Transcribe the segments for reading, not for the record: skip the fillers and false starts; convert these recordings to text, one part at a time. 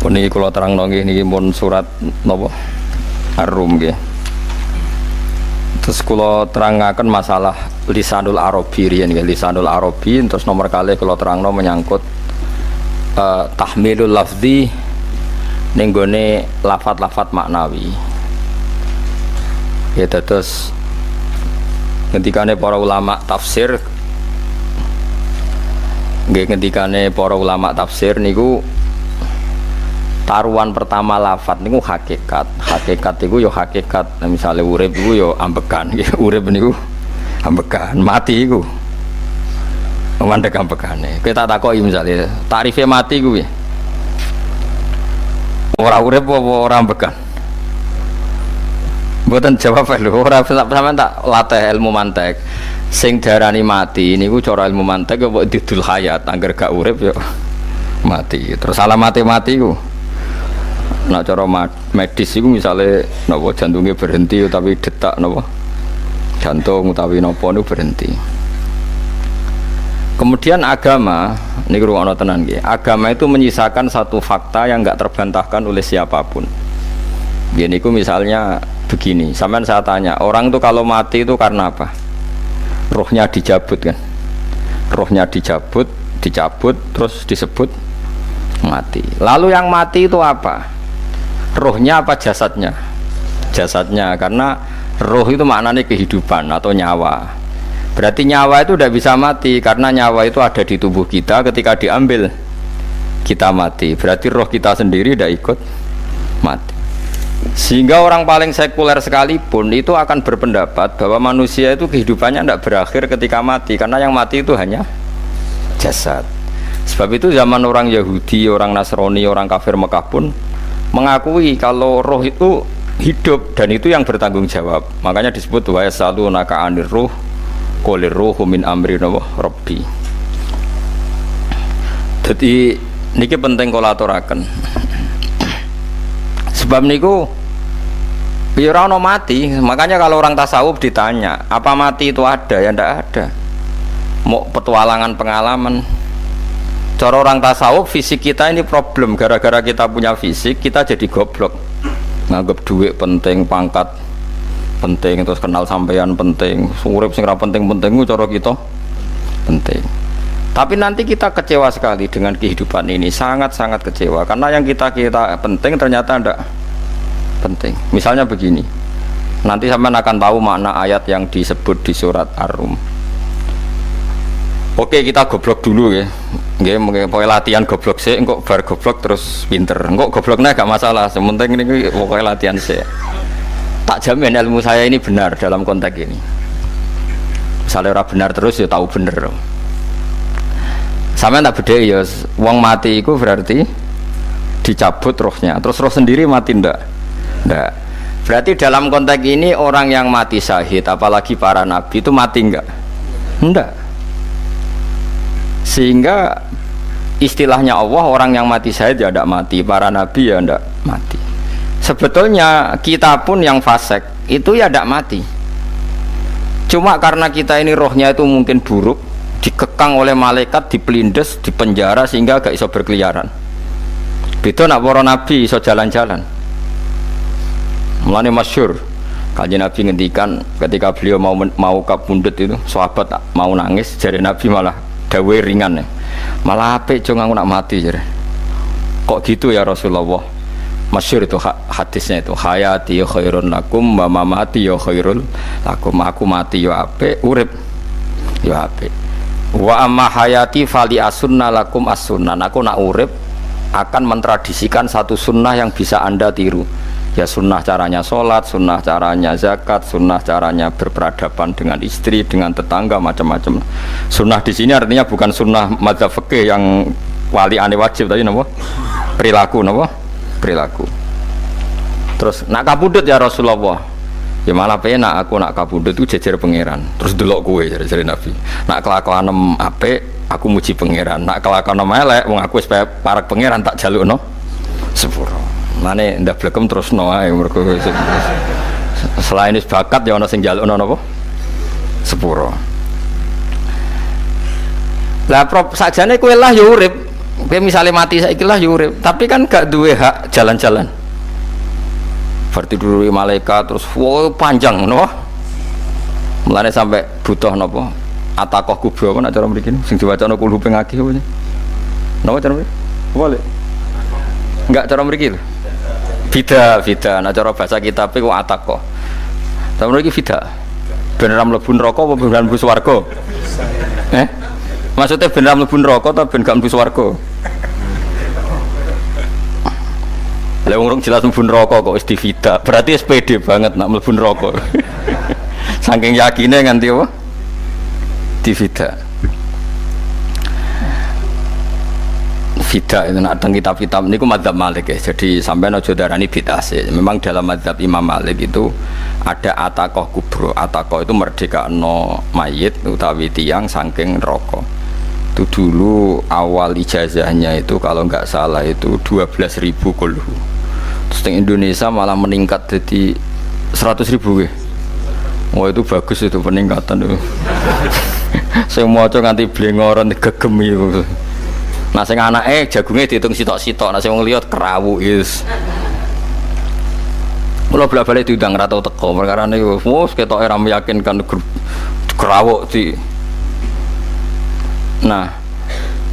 Puniki kula terangno nggih niki pun surat napa Ar-Rum nggih. Terus kula terangaken masalah lisanul Arabi riyen nggih, lisanul Arabi terus nomor kalih kula terangno menyangkut tahmilul lafzi ning gone lafat-lafat maknawi. Ya terus ngendikane para ulama tafsir nggih, ngendikane para ulama tafsir niku taruhan pertama lafat niku hakikat. Hakikat niku yo hakikat. Nah, misalnya urip niku yo ambekan, urip niku ambekan, mati niku mandek ambekane. Kita takoki misalnya tarife mati kuwi. Ora urip apa ora ambekan? Mboten jawab lho, ora sampean tak latih ilmu mantek. Sing darani mati niku cara ilmu mantek kok didul hayat, angger gak urip yo mati. Terus alamate mati ku nah cara medis itu misalnya napa jantungnya berhenti tapi detak napa jantung utawi napa niku berhenti. Kemudian agama niku ruwono tenan nggih. Agama itu menyisakan satu fakta yang enggak terbantahkan oleh siapapun. Gini niku misalnya begini, sampean saya tanya, orang itu kalau mati itu karena apa? Rohnya dicabut kan. Rohnya dicabut terus disebut mati. Lalu yang mati itu apa? Rohnya apa jasadnya? Jasadnya, karena roh itu maknanya kehidupan atau nyawa. Berarti nyawa itu tidak bisa mati karena nyawa itu ada di tubuh kita, ketika diambil kita mati. Berarti roh kita sendiri tidak ikut mati. Sehingga orang paling sekuler sekalipun itu akan berpendapat bahwa manusia itu kehidupannya tidak berakhir ketika mati, karena yang mati itu hanya jasad. Sebab itu zaman orang Yahudi, orang Nasrani, orang kafir Mekah pun mengakui kalau roh itu hidup dan itu yang bertanggung jawab. Makanya disebut wa yasalunaka 'anir ruh qul ruhu min amri rabbi. Jadi niki penting kula aturaken. Sebab niku ya ora ono mati. Makanya kalau orang tasawuf ditanya, apa mati itu ada? Ya ndak ada. Mau petualangan pengalaman. Cara orang tasawuf fisik kita ini problem, gara-gara kita punya fisik kita jadi goblok, nganggep duit penting, pangkat penting, terus kenal sampean penting, urip sing ra penting-penting cara kita penting. Tapi nanti kita kecewa sekali dengan kehidupan ini, sangat-sangat kecewa karena yang kita penting ternyata ndak penting. Misalnya begini, nanti sampean akan tahu makna ayat yang disebut di surat Ar-Rum. Oke, kita goblok dulu ya. Nggih, mungkin latihan goblok sih, engko bar goblok terus pinter. Engko gobloknya gak masalah, sementing ini pokoknya latihan sih. Tak jamin ilmu saya ini benar dalam konteks ini. Misalnya orang benar terus ya tahu bener. Sampeyan tak beda ya, wong mati itu berarti dicabut rohnya. Terus roh sendiri mati ndak? Ndak. Berarti dalam konteks ini orang yang mati syahid, apalagi para nabi itu mati enggak? Ndak. Sehingga istilahnya Allah, orang yang mati syahid ya tidak mati, para nabi ya tidak mati. Sebetulnya kita pun yang fasik itu ya tidak mati, cuma karena kita ini rohnya itu mungkin buruk, dikekang oleh malaikat, dipelindes, dipenjara sehingga gak iso berkeliaran. Beda nak para nabi iso jalan-jalan. Mulane masyhur Kanjeng Nabi ngendikan ketika beliau mau kabundut itu, sahabat mau nangis, jare Nabi malah dawe ringan ya, malah apik jo aku nak mati jare. Kok gitu ya Rasulullah? Masyhur itu hadisnya itu, hayati khairun lakum wa mamati ya khairul lakum. Aku mati ya apik, urip ya apik. Wa amma hayati fali asunna lakum as-sunnah. Aku nak urip akan mentradisikan satu sunnah yang bisa Anda tiru. Ya sunnah caranya sholat, sunnah caranya zakat, sunnah caranya berperadaban dengan istri, dengan tetangga, macam-macam. Sunnah di sini artinya bukan sunnah madzhab fikih yang wali ane wajib tadi, napa? Perilaku, napa? Perilaku. Terus nak kabudut ya Rasulullah. Ya malah penak aku nak kabudut itu jejer pangeran. Terus delok kowe jare Nabi. Nak kelakuan apik aku muji pangeran. Nak kelakuan elek wong aku wis parek pangeran tak jalukno sepuro. Mane ndak blekem terus no ae mergo selain is bakat ya ana sing njalukno napa sepuro. Lah prop sakjane kowe lah ya urip Kowe misale mati saiki lah yo urip, tapi kan gak duwe hak jalan-jalan. Berarti dulu malaikat terus wow panjang ngono. Mulane sampai butuh napa? Atakoh kubro apa nek cara mriki sing diwacana kulhu ping akeh apa. Napa cara mriki? Boleh. Enggak cara mriki lho. Fida, nek cara bahasa kitab iku atakoh. Cara mriki fida. Beneran mlebu neraka apa beneran mlebu swarga? Maksudnya beneran mlebu neraka atau ben gak mlebu swarga? Lah wong jelas mlebu neraka kok wis divida. Berarti SPD banget nak mlebu neraka. Saking yakine nganti apa? Divida. Vida itu nak teng kitab-kitab niku mazhab Malik ya. Jadi sampean aja darani bid'ah sih. Memang dalam mazhab Imam Malik itu ada atakoh kubro. Atakoh itu merdekano mayit utawi tiang saking neraka. Itu dulu awal ijazahnya itu kalau nggak salah itu 12.000 kulhu. Terus di Indonesia malah meningkat jadi 100.000 ya. Wah itu bagus itu peningkatan itu. Saya mau coba nganti blengoran gegemi itu. Nah sing anake jagungnya dihitung sitok-sitok, nah sing wong liya kerawu is. Mula bola-balik diundang ra tau teko, perkara niku wis ketoke ra meyakinkan kerawuk di. Nah,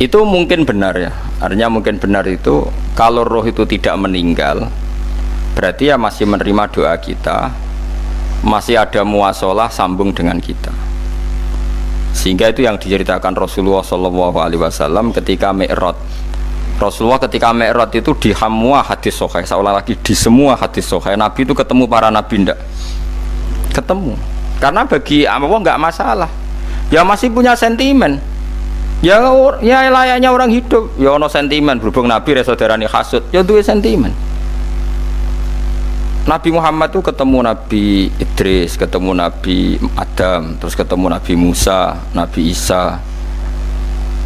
itu mungkin benar ya. Artinya mungkin benar itu kalau roh itu tidak meninggal, berarti ya masih menerima doa kita, masih ada muasalah sambung dengan kita. Sehingga itu yang diceritakan Rasulullah SAW ketika Mi'raj. Rasulullah ketika Mi'raj itu di semua hadis sahih, seolah lagi di semua hadis sahih Nabi itu ketemu para nabi ndak? Ketemu. Karena bagi Allah nggak masalah. Ya masih punya sentimen. Ya layaknya orang hidup. Ya ono sentimen berhubung Nabi saudarane hasud, ya duwe sentimen. Nabi Muhammad itu ketemu Nabi Idris, ketemu Nabi Adam, terus ketemu Nabi Musa, Nabi Isa,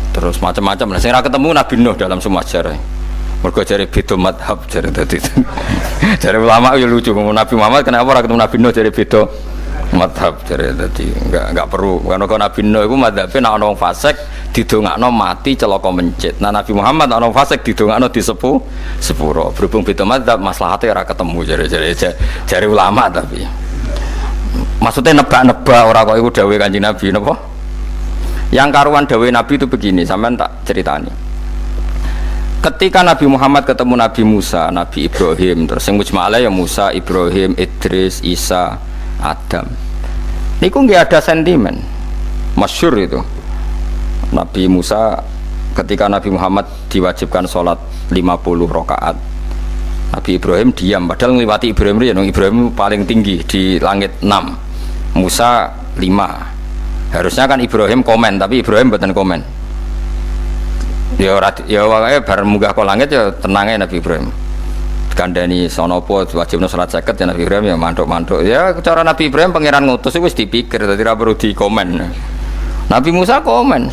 terus macam-macam. Nah, saya ketemu Nabi Nuh dalam semua sejarah. Mergo jare beda madhab jare tadi. Jare ulama ya lucu, Nabi Muhammad kenapa ora ketemu Nabi Nuh jare beda madhab jare tadi. Enggak perlu. Karena Nabi Nuh itu madhabe nek ana wong fasik didongakno mati celaka mencit. Nah Nabi Muhammad ana wong fasik didongakno sepuro. Berhubung beda madzhab maslahate ora ketemu jare ulama tapi. Maksudnya nebak-nebak ora kok iku dawuhe Kanjeng Nabi napa? Yang karuan dawuhe Nabi itu begini, sampean tak ceritani. Ketika Nabi Muhammad ketemu Nabi Musa, Nabi Ibrahim, terus sing mujma'ala ya Musa, Ibrahim, Idris, Isa, Adam. Niku nggih ada sentimen. Masyhur itu. Nabi Musa ketika Nabi Muhammad diwajibkan sholat 50 rakaat, Nabi Ibrahim diam, padahal ngliwati Ibrahim paling tinggi di langit 6, Musa 5. Harusnya kan Ibrahim komen, tapi Ibrahim mboten komen. Ya wae bar munggah ke langit ya tenangnya Nabi Ibrahim. Kandhani sonopo wajibna salat 50 ya Nabi Ibrahim ya mantuk-mantuk. Ya cara Nabi Ibrahim pangeran ngutus wis dipikir dadi ora perlu dikomen. Nabi Musa komen.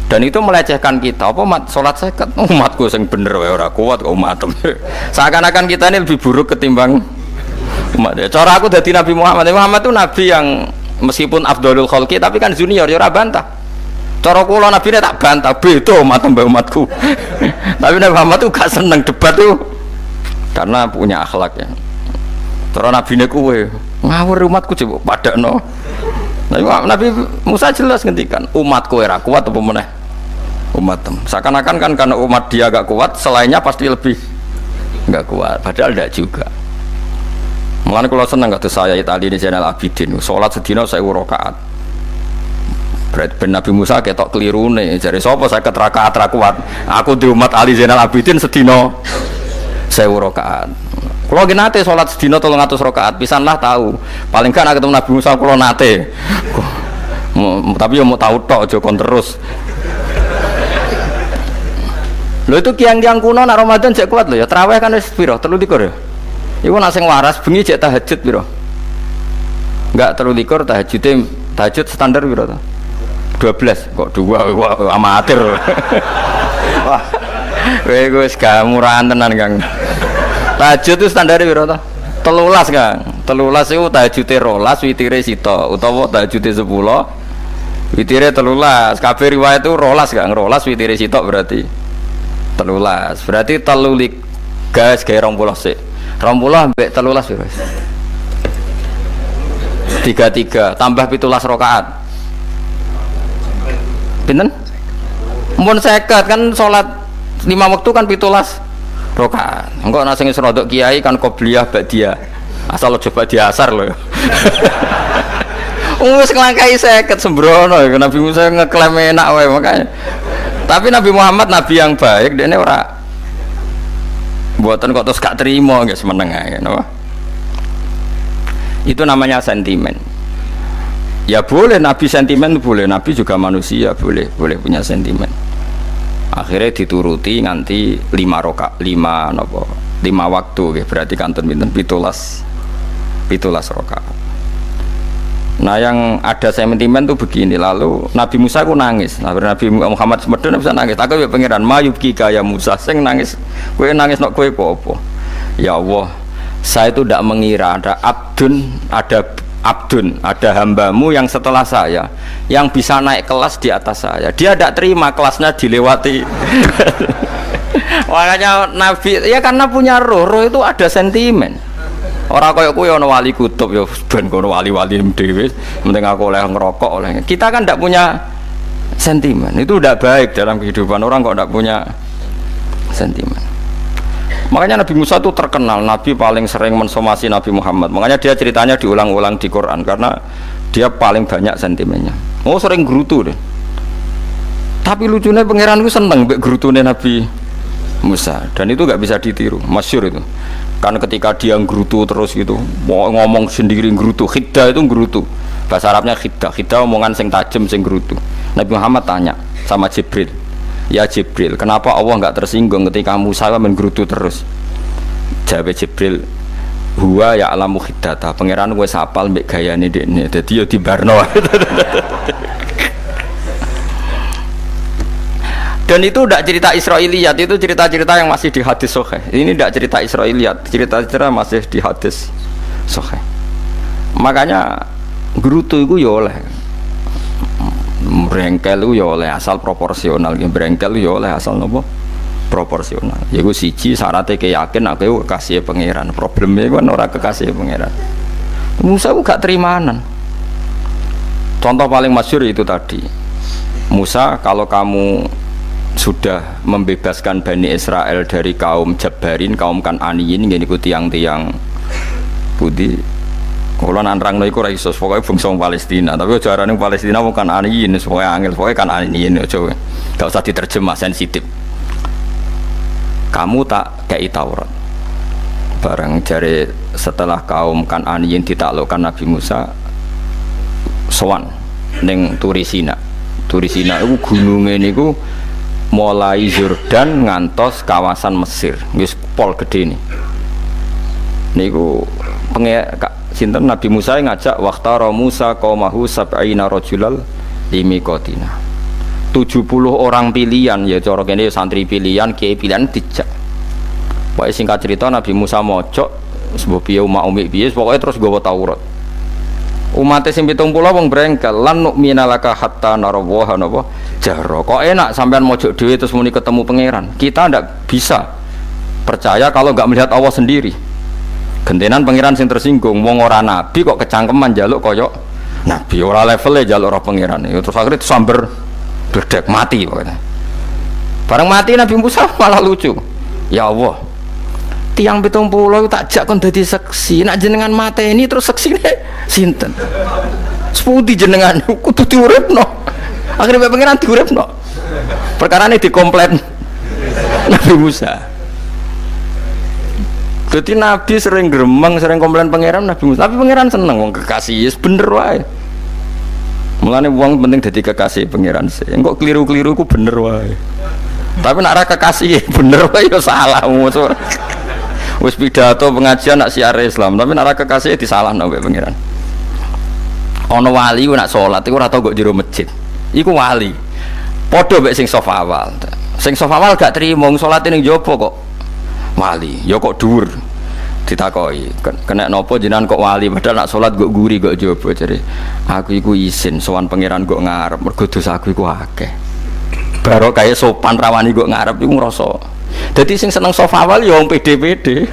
Dan itu melecehkan kita, apa sholat seket umatku yang bener ora kuat kok umat. Seakan-akan kita ini lebih buruk ketimbang umat. Cara aku dari Nabi Muhammad itu nabi yang meskipun afdhalul khalqi tapi kan junior ya ora bantah. Cara kula nabi ini tak bantah, beda umatku. Tapi Nabi Muhammad itu gak seneng debat tuh karena punya akhlak ya. Cara nabi ini kuwe ngawur umatku coba padakno. Nabi Musa jelas ngendikan umatku ora kuat apa meneh umatem. Seakan-akan kan karena umat dia gak kuat, selainnya pasti lebih gak kuat. Padahal tidak juga. Mulane kula seneng kata saya Itali di Zainal Abidin, salat sedina 1000 rakaat. Berarti ben Nabi Musa ketok kelirune, jare sapa 50 rakaat ra kuat. Aku di umat Ali Zainal Abidin sedina 1000 rakaat. Kalau nggih nate salat sedina 300 rakaat, pisanlah tahu. Paling kan ketemu Nabi Musa kula nate. Tapi ya mau tahu tok aja kon terus. Lho itu kiang-kiang kuno nak Ramadan cek kuat lho ya. Tarawih kan wis piro? 23 ya. Iku nak sing waras bengi cek tahajud piro? Enggak 23 tahajud standar piro to? 12 kok 2 amatir. Wah. Kowe wis gak murahan tenan, Kang. Tahajud itu standarnya berapa? 13 Kang. 13 itu tahajudnya 12, witire sito, utawa tahajudnya 10, witire 13. Kabeh riwayat itu 12 Kang, 12 witire sito berarti 13. Berarti telulik gas kayak 20 sik. 20 ambek 13 piro? 33 tambah 17 rakaat. Pinten? Mun 50 kan salat 5 waktu kan 17 rakaat. Engko nek sing rodok kiai kan qobliyah ba'diyah. Asal coba diasar lho. Wis nglangkai 50 sembrono Nabi Musa ngeklaim enak wae makanya. Tapi Nabi Muhammad nabi yang baik, dene ora buatan kok terus gak terima guys meneng ae napa. Itu namanya sentimen. Ya boleh nabi sentimen boleh, nabi juga manusia boleh punya sentimen. Akhirnya dituruti nganti 5 waktu nggih, berarti kantun pinten 17 rakaat. Nah yang ada sentimen tuh begini, lalu Nabi Musa ku nangis, Nabi Muhammad semedon bisa nangis. Aku ya pangeran mayubki kaya Musa, sing nangis, kowe nangis nok kowe apa? Ya Allah, saya itu tidak mengira ada ada hambamu yang setelah saya, yang bisa naik kelas di atas saya. Dia tidak terima kelasnya dilewati. Makanya Nabi, ya karena punya roh itu ada sentimen. Orang kaya kuwi ana wali kutub ya ben kono wali-wali dhewe, penting aku oleh ngerokok oleh. Kita kan ndak punya sentimen. Itu udah baik dalam kehidupan orang kok ndak punya sentimen. Makanya Nabi Musa itu terkenal nabi paling sering mensomasi Nabi Muhammad. Makanya dia ceritanya diulang-ulang di Quran karena dia paling banyak sentimennya. Oh sering gerutu deh. Tapi lucunya pangeran itu seneng mbek gerutune Nabi Musa dan itu nggak bisa ditiru, masyhur itu. Karena ketika dia nggerutu terus gitu, mau ngomong sendiri nggerutu, khiddah itu nggerutu. Bahasa Arabnya khiddah omongan sing tajem sing nggerutu. Nabi Muhammad tanya sama Jibril, ya Jibril, kenapa Allah nggak tersinggung ketika Musa menggerutu terus? Jawab Jibril, huwa ya alamu khiddata, pangeran gue sapal mbek gayane dekne, dadi yo dibarno. Dan itu tidak cerita Israiliyat, itu cerita-cerita yang masih di hadis sahih. Ini tidak cerita Israiliyat, cerita-cerita masih di hadis sahih. Makanya gerutu itu ya oleh, brengkel itu ya oleh asal proporsional, brengkel itu ya oleh asal nopo proporsional. Ya gue siji syaratnya keyakin aku kekasih pangeran. Problemnya kan orang kekasih pangeran. Musa itu gak terimanan. Contoh paling masyhur itu tadi. Musa, kalau kamu sudah membebaskan Bani Israel dari kaum Jabbarin, kaum Kan'aniyin, ngene iku tiang-tiang putih. Kalau nanrang iku ora iso, pokoke bangsa Palestina, tapi aja arane Palestina bukan Kan'aniyin, pokoke angel, pokoke Kan'aniyin aja. Gak usah diterjemah sensitif. Kamu tak kei Taurat. Bareng jare setelah kaum Kan'aniyin ditaklukkan Nabi Musa sowan ning Turisina. Turisina iku gununge niku mulai Yordan ngantos kawasan Mesir, wis pol gede nih. Niku sinten Nabi Musa ngajak waqtara Musa qaumahu sab'ina rajulal limiqatina. 70 orang pilihan ya cara kene santri pilihan, kiai pilihan dijak. Pokoke singkat cerita Nabi Musa mojok sebab piye umat umi piye pokoke terus nggawa Taurat. Umat sing 70 wong brengkel lan nu'mina laka hatta narawaha napa jahra. Kok enak sampean mojok dhewe terus muni ketemu pangeran. Kita ndak bisa percaya kalau enggak melihat Allah sendiri. Gentenan pangeran sing tersinggung, wong ora nabi kok kecangkeman njaluk koyok nabi, ora levele njaluk roh pangeran. Ya terus akhirnya samber bledek mati pokoknya. Bareng mati Nabi Musa malah lucu. Ya Allah, tiang 70 tak jak kon dadi seksi, nak jenengan mateni terus seksine sinten? Sepundi jenengan kudu diuripno. Akhirnya pangeran diuripno. Perkarane dikomplain Nabi Musa. Jadi Nabi sering gremeng, sering komplain pangeran Nabi Musa. Tapi pangeran seneng wong kekasih, yes, bener wae. Mulane wong penting dadi kekasih pangeran sih. Engko keliru-keliru ku bener wae. Tapi nak ra kekasih bener wae ya salah. Wis pidato pengajian nak siar Islam, tapi nak ra kekasih disalahno mbek pangeran. Ana wali ku nak salat iku ora tau kok jero masjid. Iku wali. Padha mbek sing saf awal. Sing saf awal gak trimo salate ning jaba kok wali. Ya kok dhuwur. Ditakoki, kena napa jenengan kok wali padahal nak salat kok guri kok jaba jare. Aku iku isin sowan pangeran kok ngarep mergo dosa aku iku akeh. Baru kayak sopan rawani kok ngarep iku ngrasa. Dadi sing seneng soft awal ya wong pede-pede.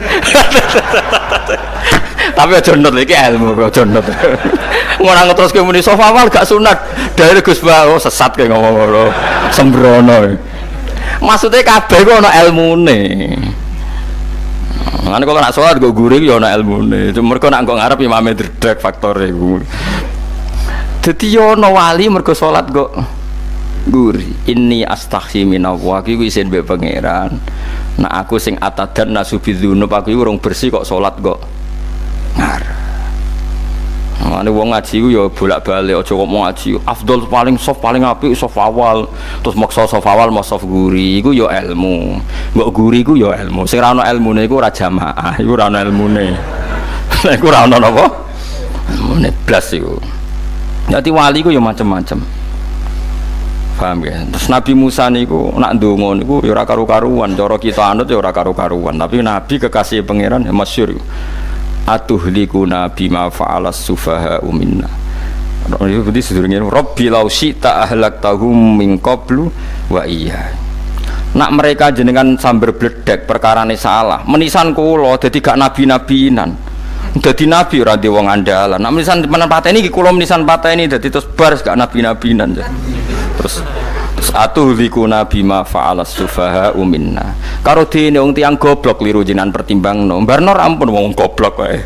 Tapi aja nut iki ilmu kok aja nut. Ngono ngeterus ke muni soft awal gak sunat. Dari Gus Bah sesat kayak ngomong ngono. Sembrono. Maksudnya kabeh kok ana ilmune. Ngene kok nak salat kok guring ya ana ilmune. Mergo nak kok ngarep imame dredeg faktore iku. Dadi yo ana wali mergo salat kok guri. Inni astaghfi minallah iki isin mbek pangeran. Nak aku sing atadan nasubidzunub aku urung bersih kok salat kok ngarep. Mane wong ngaji ku ya bolak-balik aja kok mau ngaji afdol paling soft paling apik soft awal terus maksa soft awal mau soft guri iku ya ilmu. Mbok guri ku ya ilmu. Sing ora ana ilmune iku ora jamaah, iku ora ana ilmune. Lha iku ora ana napa? Ilmune blas iku. Dadi wali ku ya macam-macam. Paham ya? Terus Nabi Musa niku nak ndonga niku ya ora karu-karuan, cara kita anut ya ora karu-karuan, tapi Nabi kekasih pangeran ya masyhur. Atuhlikuna bima fa'alas sufaha minna. Itu berarti sedurunge Rabbi law syi'ta ahlaktahum min qablu wa iya. Nak mereka jenengan sambar bledek perkarane salah, menisan kula dadi gak nabi-nabiinan. Dadi nabi ora di wong andalan. Nak menisan menan pateni iki kula menisan pateni dadi terus bar gak nabi-nabiinan. Terus atuhlikuna bima fa'alas sufaha minna. Karo dene wong tiyang goblok liru jenengan pertimbangno. Barno ampun wong goblok wae.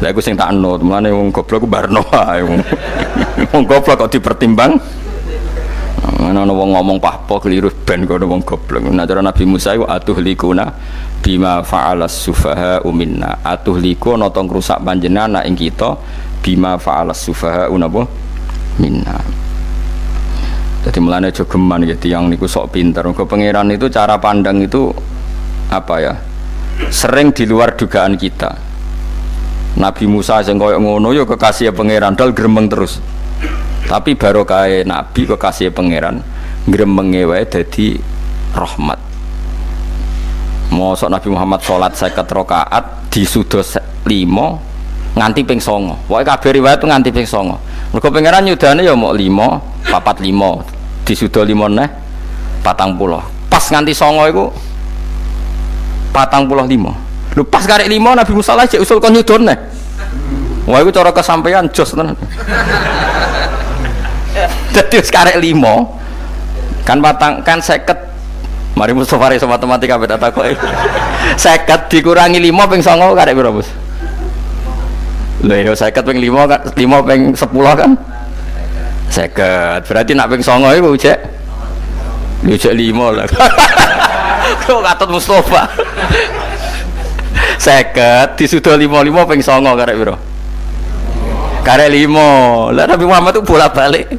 Lah iku sing tak anut, mulane wong goblok ku barno wae. Wong goblok kok dipertimbang. Ana wong ngomong pahpo keliru ben kono wong goblok. Nah cara Nabi Musa iku atuhlikuna bima fa'alas sufaha minna. Atuhliku ana tong rusak panjenengan ing kita bima fa'alas sufaha napa minna. Jadi mulanya jogeman gitu yang niku sok pinter. Ke pangeran itu cara pandang itu apa ya? Sering di luar dugaan kita. Nabi Musa sing koyo ngono ya kekasih pangeran dal gremeng terus. Tapi baru kae nabi kekasih pangeran gremenge wae dadi rahmat. Mosok Nabi Muhammad salat 50 rakaat disuda 5 nganti ping 9. Pokoke kabeh riwayat nganti ping 9. Mergo pangeran nyudane ya mok 5, 45 disuda 5 neh 40. Pas nganti 9 iku 45. Lho pas karek 5 Nabi Musa lagi usul kon nyudon neh. Wah iku cara kesampaian jos tenan. Dadi wis karek 5 kan kan 50. Mari Mustofa iso matematika beda takoke. 50 dikurangi 5 ping 9 karek piro, Bos? Lho ya 50 ping 5 kan 5 ping 10 kan 50. Berarti nak ping 9 iku cek 5 lah. Kok katut Mustofa. 50 disuda 55 ping 9 karek piro? Karek 5. Lah Nabi Muhammad itu bolak-balik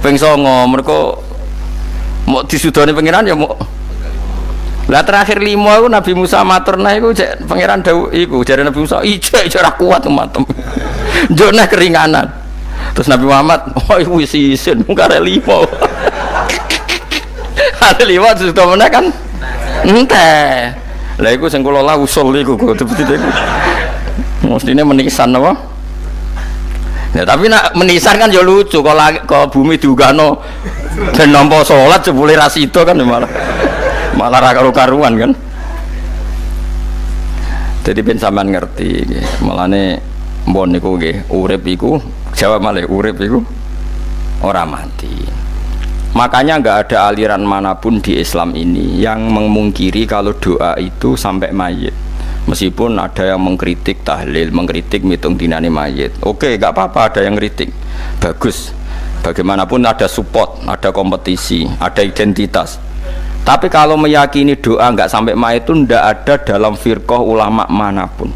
ping 9 mergo mau disudane pangeran ya mau. Lah terakhir 5 iku Nabi Musa matur nah iku cek pangeran dawuh iku jare Nabi Musa ijek ora kuat matem. Njuk nah keringanan. Terus Nabi Muhammad oh iku wis isin karek 5. Ada 5 sudah meneh kan enteh. Lah iku sing kula lah usul iku kok betul iku. Mestine menisan apa? Ya tapi nak menisan kan ya lucu kalau bumi diugano dan nampa salat jebule ra sida kan malah ra karu-karuan kan. Jadi ben sampean ngerti nggih. Mulane mbon niku nggih urip iku jawab malih urip iku ora mati. Makanya enggak ada aliran manapun di Islam ini yang memungkiri kalau doa itu sampai mayit. Meskipun ada yang mengkritik tahlil, mengkritik mitung dinane mayit. Oke, enggak apa-apa ada yang kritik. Bagus. Bagaimanapun ada support, ada kompetisi, ada identitas. Tapi kalau meyakini doa enggak sampai mayit itu enggak ada dalam firqah ulama manapun.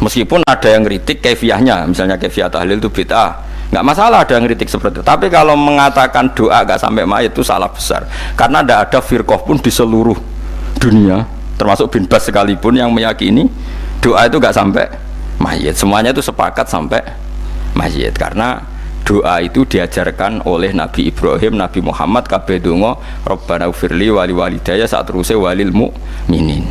Meskipun ada yang kritik kaifiahnya, misalnya kaifiah tahlil itu bid'ah. Enggak masalah ada yang kritik seperti itu. Tapi kalau mengatakan doa enggak sampai mayit itu salah besar. Karena enggak ada firqah pun di seluruh dunia, termasuk bin Bas sekalipun yang meyakini doa itu enggak sampai mayit. Semuanya itu sepakat sampai mayit karena doa itu diajarkan oleh Nabi Ibrahim, Nabi Muhammad kabeh donga Rabbana ufirli wali walidayya saat terusé walil mukminin.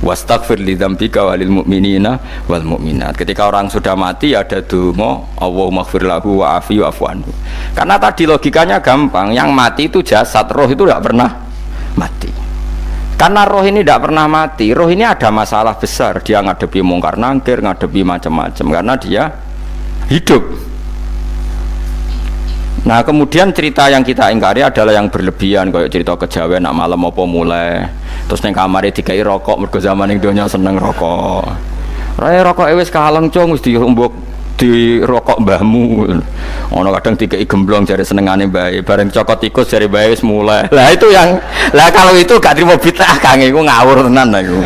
wastaghfir lidzambika walil mu'minina wal mu'minat. Ketika orang sudah mati ada donga, Allahumma ighfir lahu wa afi wa'fu anhu. Karena tadi logikanya gampang, yang mati itu jasad, roh itu tidak pernah mati. Karena roh ini tidak pernah mati, roh ini ada masalah besar, dia ngadepi mungkar nangkir, ngadepi macam-macam karena dia hidup. Nah kemudian cerita yang kita ingkari adalah yang berlebihan, kayak cerita kejawen nak malam apa mulai terus neng kamar dikai rokok, mergo zaman ning donya seneng rokok. Raya rokok wis kaleng cung wis diumbuk di rokok mbahmu. Ono kadang dikai gemblong jare senengane bae, bareng cokot tikus jare bae wis mulai. Lah itu yang lah kalau itu gak trimo bid'ah Kang, iku ngawur tenan iku.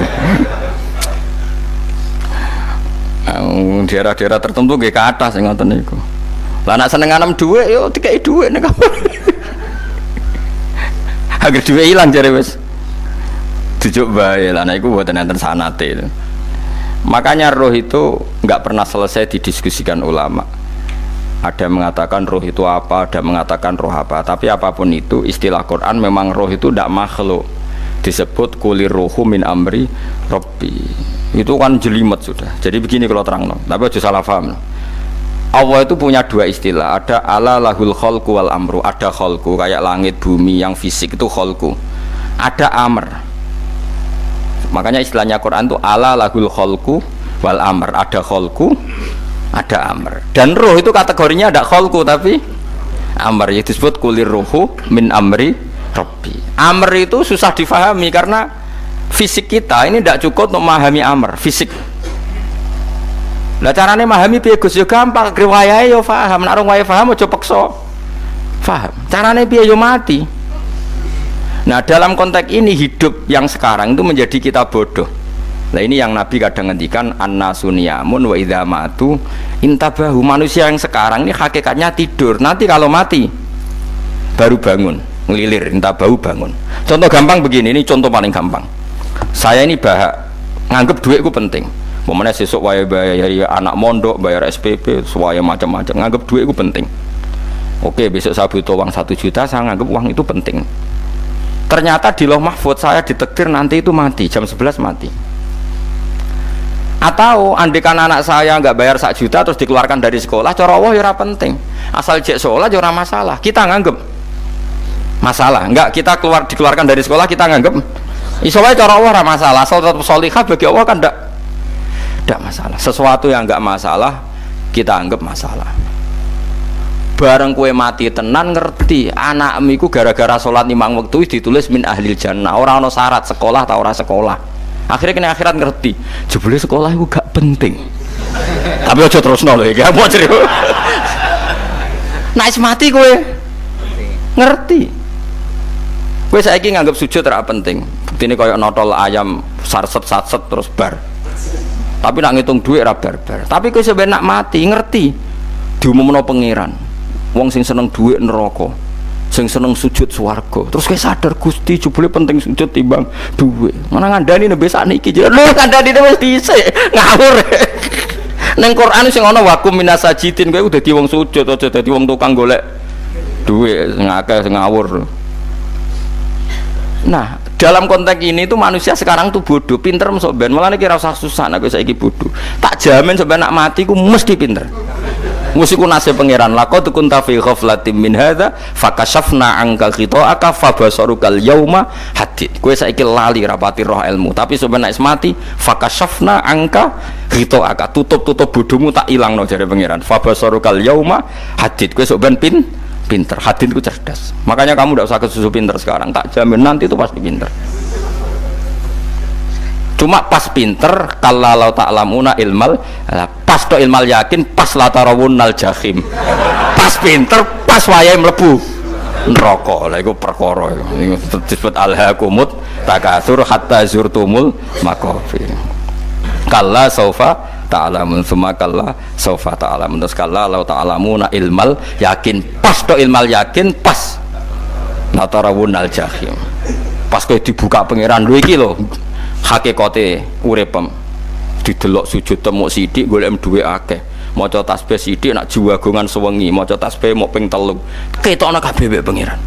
Daerah-daerah tertentu nggih kathah sing ngoten niku. Lah nak seneng anem dhuwit yo dikai dhuwit nek kamar. Agar dhuwit ilang jare wis dijuk bae. Lah nek iku mboten enten sanate. Makanya roh itu enggak pernah selesai didiskusikan ulama. Ada mengatakan roh itu apa, ada mengatakan roh apa. Tapi apapun itu istilah Quran memang roh itu tidak makhluk. Disebut kulir ruhu min amri rabbi. Itu kan jelimet sudah. Jadi begini kalau terang no. Tapi aja salah paham no. Allah itu punya dua istilah, ada ala lahul khalqu wal amru, ada khalqu kayak langit bumi yang fisik itu khalqu, ada amr. Makanya istilahnya Quran itu ala lahul khalqu wal amr, ada khalqu, ada amr. Dan roh itu kategorinya ada khalqu tapi amr, yaitu disebut kulir ruhu min amri rabbi. Amr itu susah difahami karena fisik kita ini tidak cukup untuk memahami amr, fisik. Lah carane memahami piye Gus? Yo gampang, riwayahe yo paham. Nek ora wae paham aja peksa. Paham. Carane piye yo mati. Nah, dalam konteks ini hidup yang sekarang itu menjadi kita bodoh. Nah, ini yang Nabi kadang ngendikan annasuniyamun wa idza matu intabahu. Manusia yang sekarang ini hakikatnya tidur. Nanti kalau mati baru bangun, ngelilir, intabahu bangun. Contoh gampang begini, ini contoh paling gampang. Saya ini nganggep duit itu penting. Momennya sesuk wae bayar anak mondok, bayar SPP, semuanya macam-macam. Nganggep duit itu penting. Oke, besok saya butuh uang 1 juta, saya nganggep uang itu penting. Ternyata di Lauh Mahfudz saya ditakdir nanti itu mati, jam 11 mati. Atau andikan anak saya nggak bayar 1 juta terus dikeluarkan dari sekolah, cara Allah ya penting. Asal cek sekolah ya masalah. Kita nganggep masalah. Enggak, kita dikeluarkan dari sekolah kita nganggep iso wae cara Allah masalah. Asal tetap sholihah bagi Allah kan tidak masalah. Sesuatu yang enggak masalah kita anggap masalah. Bareng kue mati tenan ngerti anakmu iku gara-gara sholat 5 waktu ditulis min ahlil jannah. Ora ana syarat sekolah ta ora sekolah. Akhirnya kena akhirat ngerti jebule sekolah itu gak penting. Tapi aja terusno lho iki apa cerita. Nek mati kue ngerti. Kue saiki nganggap sujud ora penting. Buktine koyo notol ayam sarset-sarset terus bar. Tapi nak ngitung duit ra barbar. Tapi kowe sampe nak mati ngerti diumumno pangeran. Wong sing seneng duit neraka, sing seneng sujud swarga. Terus kowe sadar Gusti jebule penting sujud timbang duit. Mana ngandani nembe sakniki lho ngandani wis dhisik ngawur. Ning Quran sing ana wakum minasajidin kowe udah dadi wong sujud aja dadi wong tukang golek duit sing akeh sing ngawur. Nah, dalam konteks ini tuh manusia sekarang tuh bodoh, pinter masuk ben. Malah kira usah susah, nak saiki bodoh. Tak jamin sampai nak mati ku mesti pinter. Mesti ku nasib pangeran. Laqad kunta fi ghaflatin min hadza fakashafna anka ghita'aka fabasarukal yauma hadid. Kowe saiki lali rapati roh ilmu, tapi sampai nak mati fakashafna anka ghita'aka. Tutup bodohmu tak ilangno jare pangeran. Fabasarukal yauma hadid. Kowe sok ben pinter, hadin itu cerdas. Makanya kamu tidak usah kesusu pinter sekarang, tak jamin nanti itu pasti pinter. Cuma pas pinter kalau ta'lamuna ilmal, pas to ilmal yakin, pas la tarawunnal jahim. Pas pinter, pas wayahe mlebu neraka. Lha iku perkara iku disebut alhaakumut takatsur hatta zurtumul maqabir. Kalla saufa ta'alamun summa kalla saufa ta'alamun. Terus kalla law ta'lamuna ilmal yakin, pas to ilmal yakin, pas natarawunal jahim. Pas kowe dibuka pangeran lho iki lho hakikate uripem. Didelok sujud temuk sithik golek duwe akeh. Maca tasbih sithik nak jiwagongan sewengi, maca tasbih mok ping 3. Ketokno kabeh mek pangeran.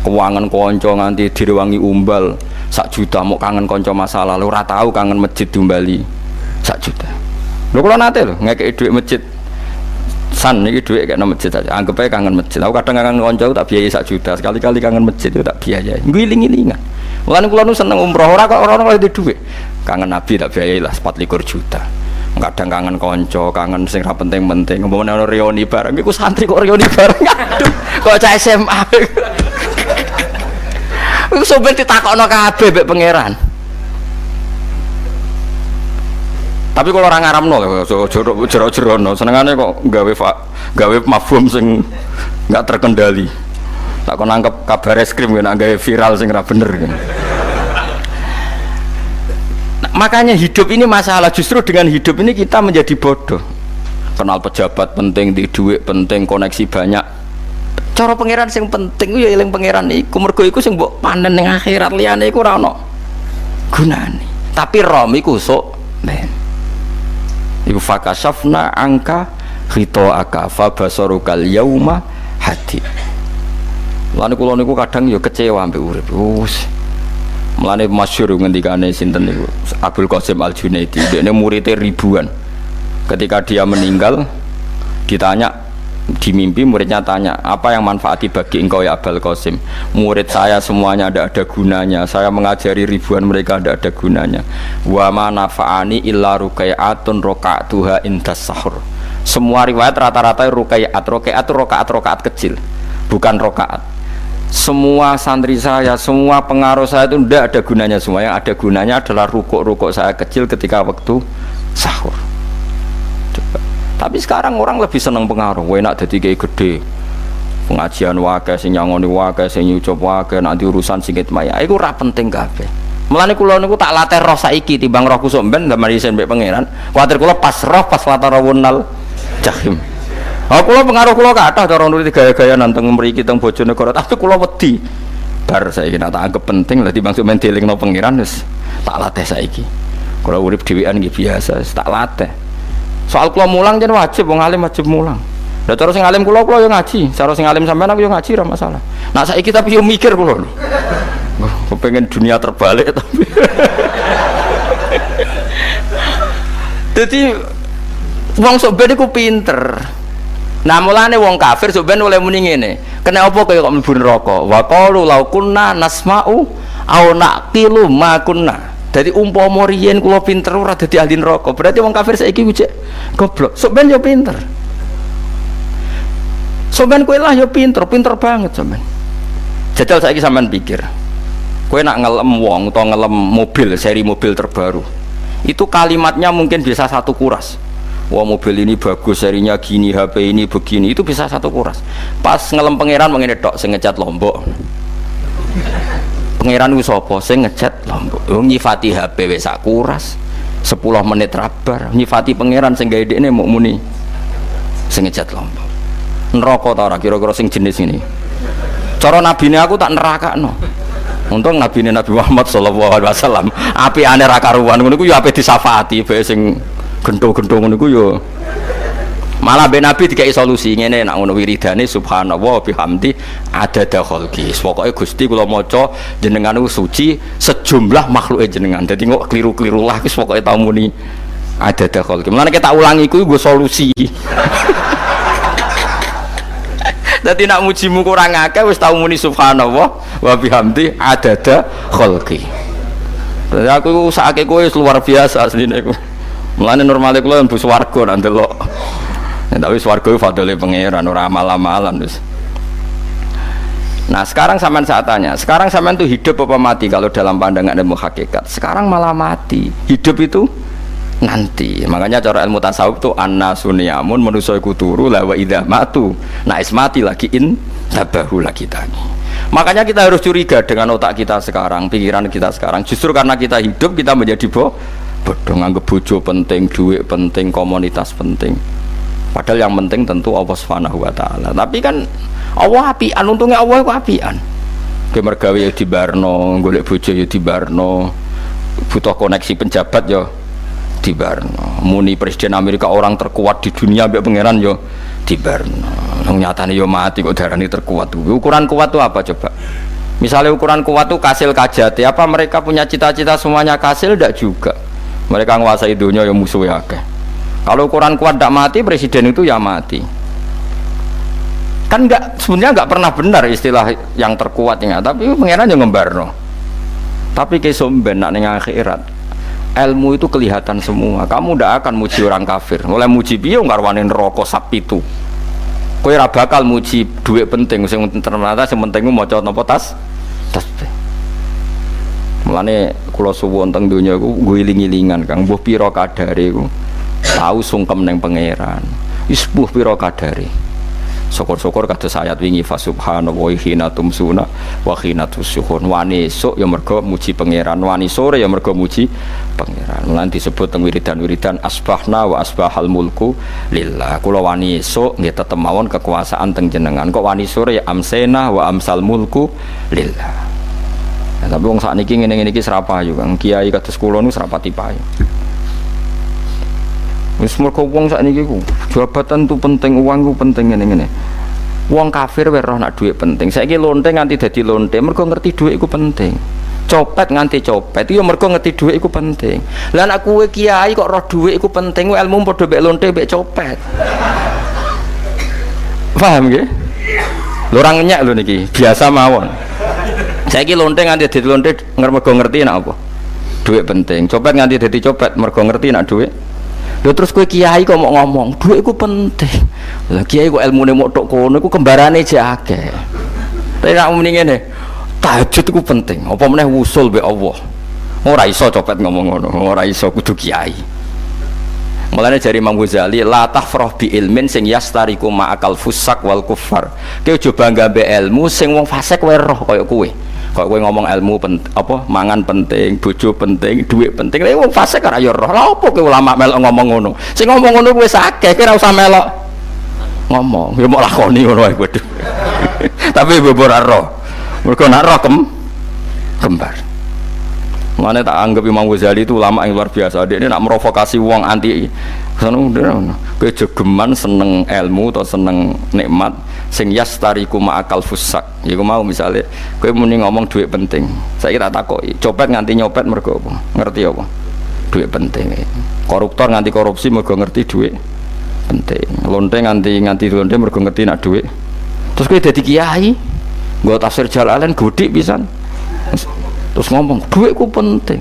Keuangan kanca nganti direwangi umbal, 1 juta mau kangen konco masa lalu, ora tahu kangen masjid diumbali 1 juta. Lho kula nate lho ngekeki dhuwit masjid. San iki dhuwit kena masjid aja. Anggap ae kangen masjid. Aku kadang kangen konco tak biayai 1 juta. Sekali-kali kangen masjid itu tak biayai. Ngiling-ngilingan. Mulane kula nu seneng umroh ora kok ora oleh dhuwit. Kangen Nabi tak biayai lah 24 juta. Kadang kangen konco, kangen sing ra penting-penting. Umpamane ono reuni bareng iku santri kok reuni bareng. Aduh, kok cah SMA. Iku sampe ditakokno kabeh mbek pangeran. Tapi kalau orang ngaramno jero-jerono senengane kok gawe mafhum sing enggak terkendali. Tak kon nangkep kabar eskrim nek gawe viral sing ra bener kan. Makanya hidup ini masalah, justru dengan hidup ini kita menjadi bodoh. Kenal pejabat penting, di duit penting, koneksi banyak. Cara pangeran sing penting ya eling pangeran iku, mergo iku sing mbok panen ning akhirat, liyane iku ora ono gunane. Tapi rom iku sok ben. Iku fakasafna angka khitoaka fa basarukal yauma hadi. Lan kula niku kadang ya kecewa ambek urip. Mulane masyhur ngendikane sinten niku Abdul Qasim Al Junaidi, dekne muridé ribuan. Ketika dia meninggal ditanya di mimpi, muridnya tanya, apa yang manfaati bagi engkau ya Abdul Qasim? Murid saya semuanya ada gunanya, saya mengajari ribuan mereka ada gunanya. Wa ma nafa'ani illa ruqai'atun raqa'tuha indas sahur. Semua riwayat rata-rata rakaat kecil, bukan rakaat. Semua santri saya, semua pengaruh saya itu tidak ada gunanya semua. Yang ada gunanya adalah rukuk-rukuk saya kecil ketika waktu sahur. Coba. Tapi sekarang orang lebih senang pengaruh. Enak jadi kayak gede. Pengajian wakai, sing nyangoni wakai, sing nyucup wakai, nanti urusan singkit maya. Itu ora penting kabeh. Mulane kula niku tak latih roh saiki timbang roh kusuk ben gambar isen mbek pangeran. Kuwatir kula pas roh pas latarawunal jahim. Kula pengaruh kula kathah cara nuruti gaya-gaya nanteng mriki teng Bojonegoro, tapi kula wedi. Bar saiki tak anggap penting lah timbang men dielingno pangeran wis tak latih saiki. Kula urip dhewean nggih biasa, wis tak latih. Soal kula mulang jen wajib wong alim wajib mulang. Lah cara sing alim kula yo ngaji, cara sing alim sampean aku yo ngaji ora masalah. Nah saiki tapi yo mikir kula. Kepengen dunia terbalik tapi. Dadi wong sok ben iku pinter. Nah mulane wong kafir sampeyan oleh muni ngene. Kena apa kaya kok mlebu neraka? Wa qalu law kunna nasma'u aw naqilu ma kunna. Dadi umpama riyen kula pinter ora dadi ahli neraka. Berarti wong kafir saiki wujek goblok. Sampeyan yo pinter. Sampeyan kowe lah yo pinter banget sampeyan. Jajal saiki sampeyan pikir. Kowe nak ngelem wong utawa ngelem mobil, seri mobil terbaru. Itu kalimatnya mungkin bisa 1 kuras. Wah mobil ini bagus, serinya gini, HP ini begini, itu bisa 1 kuras. Pas ngelem pangeran mengene tok sing ngecat Lombok. Pangeran ku sapa sing ngecat Lombok? Nyifati HP wis sak kuras. 10 menit rabar. Nyifati pangeran sing gawe dekne muk muni sing ngecat Lombok. Neraka ta ora kira-kira sing jenis ini. Cara nabine aku tak nerakakno. Untung nabine Nabi Muhammad sallallahu alaihi wasallam apikane ra karuan ngono ku ya ape disafaati bae sing gento-gento ngono iku yo malah ben Nabi dikai solusi ngene nek ngono wiridane subhanallah bihamdi adada khalqi. Pokoke Gusti kula maca jenengan niku suci sejumlah makhluke jenengan. Dadi kok kliru-kliru lah wis pokoke tau muni adada khalqi. Mulane kita ulangi iku nggo solusi. Dadi nek mujimu kurang akeh wis tau muni subhanallah wa bihamdi adada khalqi. Dadi aku sakake kowe luar biasa asline iku. Mulane normale kula mlebu swarga nak ndelok. Tapi swarga itu fadhole pangeran ora amal-amalan wis. Nah, sekarang sampean saat tanya, sekarang sampean tuh hidup apa mati kalau dalam pandangan ilmu hakikat? Sekarang malah mati. Hidup itu nanti. Makanya cara ilmu tasawuf tuh annasuniyamun manusa iku turu la wa idza matu. Nah, mati lagi in tabahu lagi tadi. Makanya kita harus curiga dengan otak kita sekarang, pikiran kita sekarang. Justru karena kita hidup kita menjadi bodoh, nganggep bojo penting, duit penting, komunitas penting. Padahal yang penting tentu Allah Subhanahu wa taala. Tapi kan Allah apian, untungnya Allah itu apian. Ge mergawe ya dibarno, golek bojo ya dibarno. Butuh koneksi penjabat ya dibarno. Muni presiden Amerika orang terkuat di dunia mbek pangeran ya dibarno. Nyatane ya mati kok darani terkuat. Ukuran kuat itu apa coba? Misalnya ukuran kuat itu kasil kajati, apa mereka punya cita-cita semuanya kasil? Tidak juga. Mereka menguasai dunia yang musuhnya akeh. Kalau ukuran kuat tidak mati, presiden itu ya mati. Kan enggak, sebenarnya enggak pernah benar istilah yang terkuat ya, tapi pengenan yang ngembarno. Tapi kesomben nak ning akhirat, ilmu itu kelihatan semua. Kamu tidak akan muji orang kafir. Mulai muji piye ngarwani neraka sapi itu. Kowe ora bakal muji duit penting, sing ternyata sing penting maca napa tasbih. Mulane kula suwun teng donya iku ngiling-ilingan Kang, mbuh pira kadare iku tau sungkem ning pangeran. Wis mbuh pira kadare. Syukur-syukur kados ayat wingi fa subhanallahi hina tumsuna wa hina tusyuhun. Wani esuk ya mergo muji pangeran, wani sore ya mergo muji pangeran. Lan disebut teng wiridan-wiridan asbahna wa asbahal mulku lillah. Kula wani esuk nggih tetep mawon kekuasaan teng jenengan. Kok wani sore ya amsena wa amsal mulku lillah. Ya, tapi wong sakniki ngene-ngene iki serapayu Kang. Kiai kados kula niku serapati payu. Wis mergo wong sakniki ku jabatan tu penting, uang ku penting ngene-ngene. Wong kafir wae roh nak dhuwit penting. Saiki lonte nganti dadi lonte mergo ngerti dhuwit iku penting. Copet nganti copet iya mergo ngerti dhuwit iku penting. Lah nek kowe kiai kok roh dhuwit iku penting, ilmu padha mek lonte mek copet. Paham nggih? Lho ora ngenyek lho niki, biasa mawon. Saiki lonte nganti dadi lonte mergo ngerti nek apa? Dhuwit penting. Copet nganti dadi copet mergo ngerti nek dhuwit. Lho terus kowe kiai kok mau ngomong, dhuwit iku penting. Lah kiai kok ilmune mok tok kono iku kembarane jek akeh. Tapi nek muni ngene, tahajud iku penting. Apa meneh wusul mbek Allah. Ora iso copet ngomong ngono, ora iso kudu kiai. Mulane jari Imam Ghazali, la tafrah bi ilmin sing yastariku ma'akal fusak wal kufar. Kowe aja bangga mbek ilmu sing wong fasik wae roh kaya kowe. Kok kowe ngomong ilmu apa mangan penting, bojo penting, duit penting. Lah wong fasik ora ya roh. Lah opo kowe ulama melok ngomong ngono? Sing ngomong ngono wis akeh, kowe ora usah melok ngomong. Ya mok lakoni ngono wae kudu. Tapi bobor ora roh. Mergo nak roh kembar. Mane tak anggap Imam Ghazali itu ulama yang luar biasa. Dia ini nak merovokasi wong anti kowe jogeman seneng ilmu atau seneng nikmat sing yastariku ma'akal fusak. Iku mau misale kowe muni ngomong duit penting. Saiki tak takoki, copet nganti nyopet mergo apa? Ngerti apa? Duit penting. Koruptor nganti korupsi mergo ngerti duit penting. Lonte nganti lonte mergo ngerti nak duit. Terus kowe dadi kiai, nggo tafsir Jalalain godik pisan. Terus ngomong duitku penting.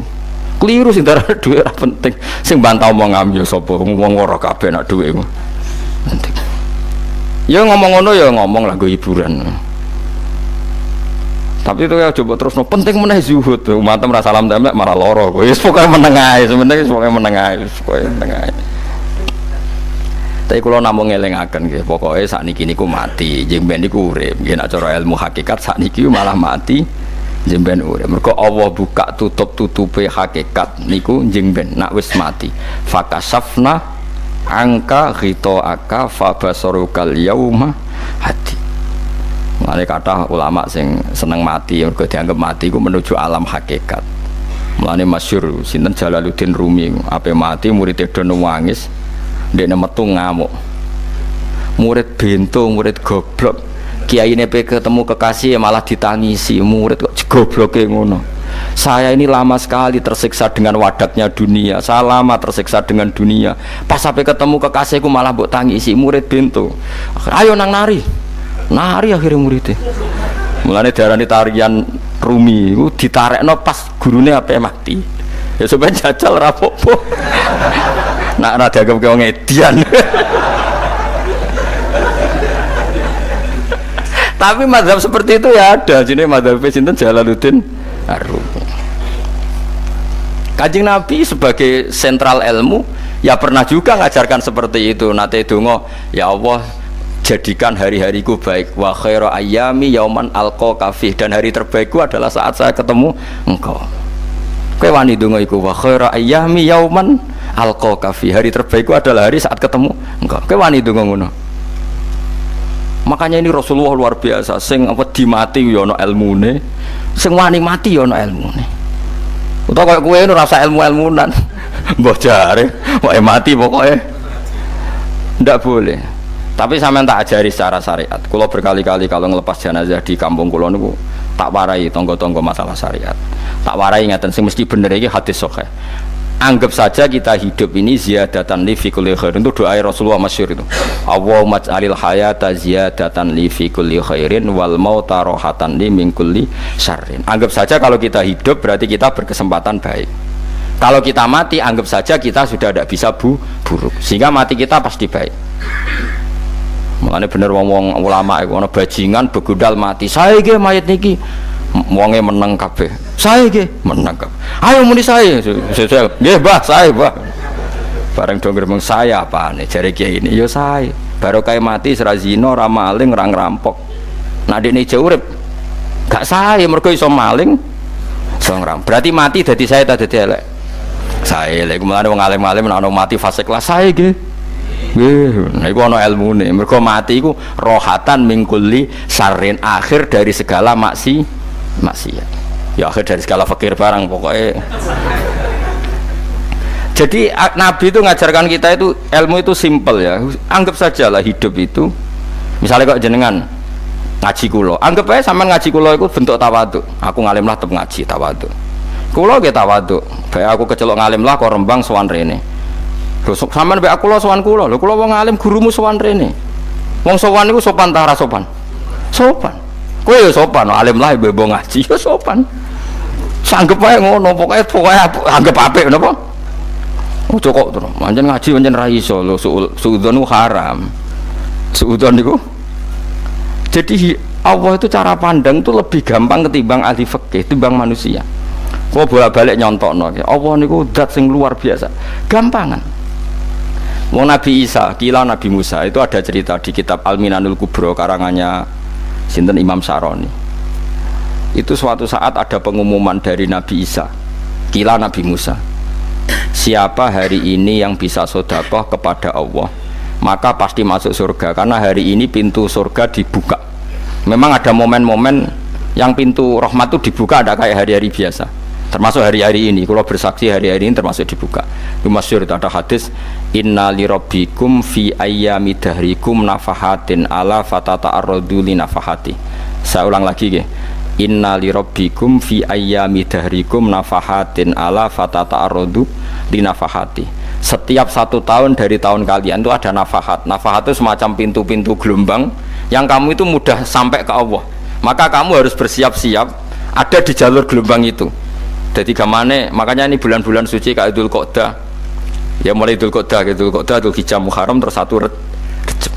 Keliru sing darah duit ora penting. Sing bantah omong ya sapa? Wong ora kabeh nak duit iku penting. Ya ngomong ngono ya ngomong lah go hiburan. Tapi itu ya coba terus penting meneh zuhud. Umatem ra salam temek malah lara. Wis pokoke meneng ae, sebenarnya pokoke meneng ae, pokoke meneng ae. Tapi kula namung ngelingaken nggih, pokoke sakniki niku mati, jeng ben niku urip. Nggih nek cara ilmu hakikat sakniki malah mati, jeng ben urip. Mergo Allah buka tutup-tutupe hakikat niku jeng ben nak wis mati. Fakasafna angka ghitoaka fabasarukal yauma hadi. Mulane kathah ulama sing seneng mati mergo dianggap mati iku menuju alam hakikat. Mulane masyhur sinten Jalaluddin Rumi ape mati murid do nangis ndekne metu ngamuk. Murid bento, murid goblok. Kiyaine pe ketemu kekasih malah ditangisi, murid kok gobloke ngono. Saya ini lama sekali tersiksa dengan wadatnya dunia. Saya lama tersiksa dengan dunia. Pas sampai ketemu kekasihku malah mbok tangisi, murid bento. Ayo nang nari. Nari akhirnya muridnya. Mulane diarani tarian Rumi iku ditarekno pas gurune ape mati. Ya sampeyan jajal ora apa-apa. Nak ora dianggap wong edian. Tapi mazhab seperti itu ya ada. Jenenge mazhab sinten Jalaluddin Ar-Rumi. Kanjeng Nabi sebagai sentral ilmu ya pernah juga ngajarkan seperti itu. Nate donga, ya Allah jadikan hari-hariku baik, wa khairu ayyami yauman alqa fi, dan hari terbaikku adalah saat saya ketemu engkau. Kowe wani donga iku, wa khairu ayyami yauman alqa fi, hari terbaikku adalah hari saat ketemu engkau. Kowe wani donga ngono. Makanya ini Rasulullah luar biasa, sing apa dimati ya ana ilmune, sing wani mati ya ana ilmune. Utawa kaya kowe ora usah ilmu-ilmunan. Mbah jare, wae mati pokoke. Ndak boleh. Tapi sampean tak ajari secara syariat. Kula berkali-kali kalau ngelepas jenazah di kampung kula niku tak warai tonggo-tonggo masalah syariat. Tak warai ngaten sing mesti bener iki hadis sahih. Anggap saja kita hidup ini ziyadatan li fi kulli khairin, itu doa Rasulullah masyhur itu. Allahumma ij'alil hayata ziyadatan li fi kulli khairin wal mauta rohatan li min kulli syarrin. Anggap saja kalau kita hidup berarti kita berkesempatan baik. Kalau kita mati anggap saja kita sudah tidak bisa buruk. Sehingga mati kita pasti baik. Makanya bener wong ulama iku ana bajingan begudal mati. Saya ge mayit niki wonge meneng kabeh. Saya ge meneng kabeh. Ayo muni saya. Nggih, Mbah, saya, Mbah. Bareng do ngomong saya apane jare kiai ini ya saya. Barokah mati ora zina, ora maling, ora ngrampok. Nek dekne ijo urip gak saya mergo iso maling, iso ngrampok. Berarti mati dadi saya ta dadi elek. Saya lek mulane wong alim-alim nek ana mati fasik lah saya nggih. Nggih, niku ana ilmune. Mergo mati iku rohatan mingkuli syarrin, akhir dari segala maksiat. Ya akhir dari segala fakir barang pokoknya. Jadi Nabi itu ngajarkan kita itu ilmu itu simple ya. Anggap saja lah hidup itu. Misalnya kok jenengan ngaji kulo, anggap aja sampean ngaji kulo itu bentuk tawaduk. Aku ngalim lah tetep ngaji tawaduk. Kulo ge tawaduk. Bae aku kecelok ngalim lah kok Rembang sowan rene. Lho sampean bae aku sowan kulo. Lho kulo wong ngalim gurumu sowan rene. Wong sowan niku sopan ta ora sopan? Sopan. Kowe ya sopan, alim lah bebo ngaji ya sopan. Sanggep ae ngono, pokoke anggap apik napa? Ojo kok terus, pancen ngaji pancen ra iso lho, suudzon ku haram. Suudzon niku. Jadi Allah itu cara pandang itu lebih gampang ketimbang ahli fikih, ketimbang manusia. Kok bolak-balik nyontokno, Allah niku zat sing luar biasa. Gampangan. Wong Nabi Isa, kila Nabi Musa itu ada cerita di kitab Al-Minanul Kubro karangannya sinten Imam Saroni. Itu suatu saat ada pengumuman dari Nabi Isa, kila Nabi Musa, siapa hari ini yang bisa sedekah kepada Allah maka pasti masuk surga, karena hari ini pintu surga dibuka. Memang ada momen-momen yang pintu rahmat itu dibuka, ada kayak hari-hari biasa, termasuk hari-hari ini. Kalau bersaksi hari-hari ini termasuk dibuka. Itu masyhur, itu ada hadis, inna li rabbikum fi ayyami dahrikum nafahatin ala fatata'arradu li nafahati. Saya ulang lagi ya, inna li rabbikum fi ayyami dahrikum nafahatin ala fatata'arradu li nafahati. Setiap 1 tahun dari tahun kalian itu ada nafahat. Nafahat itu semacam pintu-pintu gelombang yang kamu itu mudah sampai ke Allah, maka kamu harus bersiap-siap ada di jalur gelombang itu. Jadi gamane, makanya ini bulan-bulan suci kayak Dzul Qa'dah ya, mulai Dzul Qa'dah, Dzul Hijjah, Muharram, terus 1 Rejab.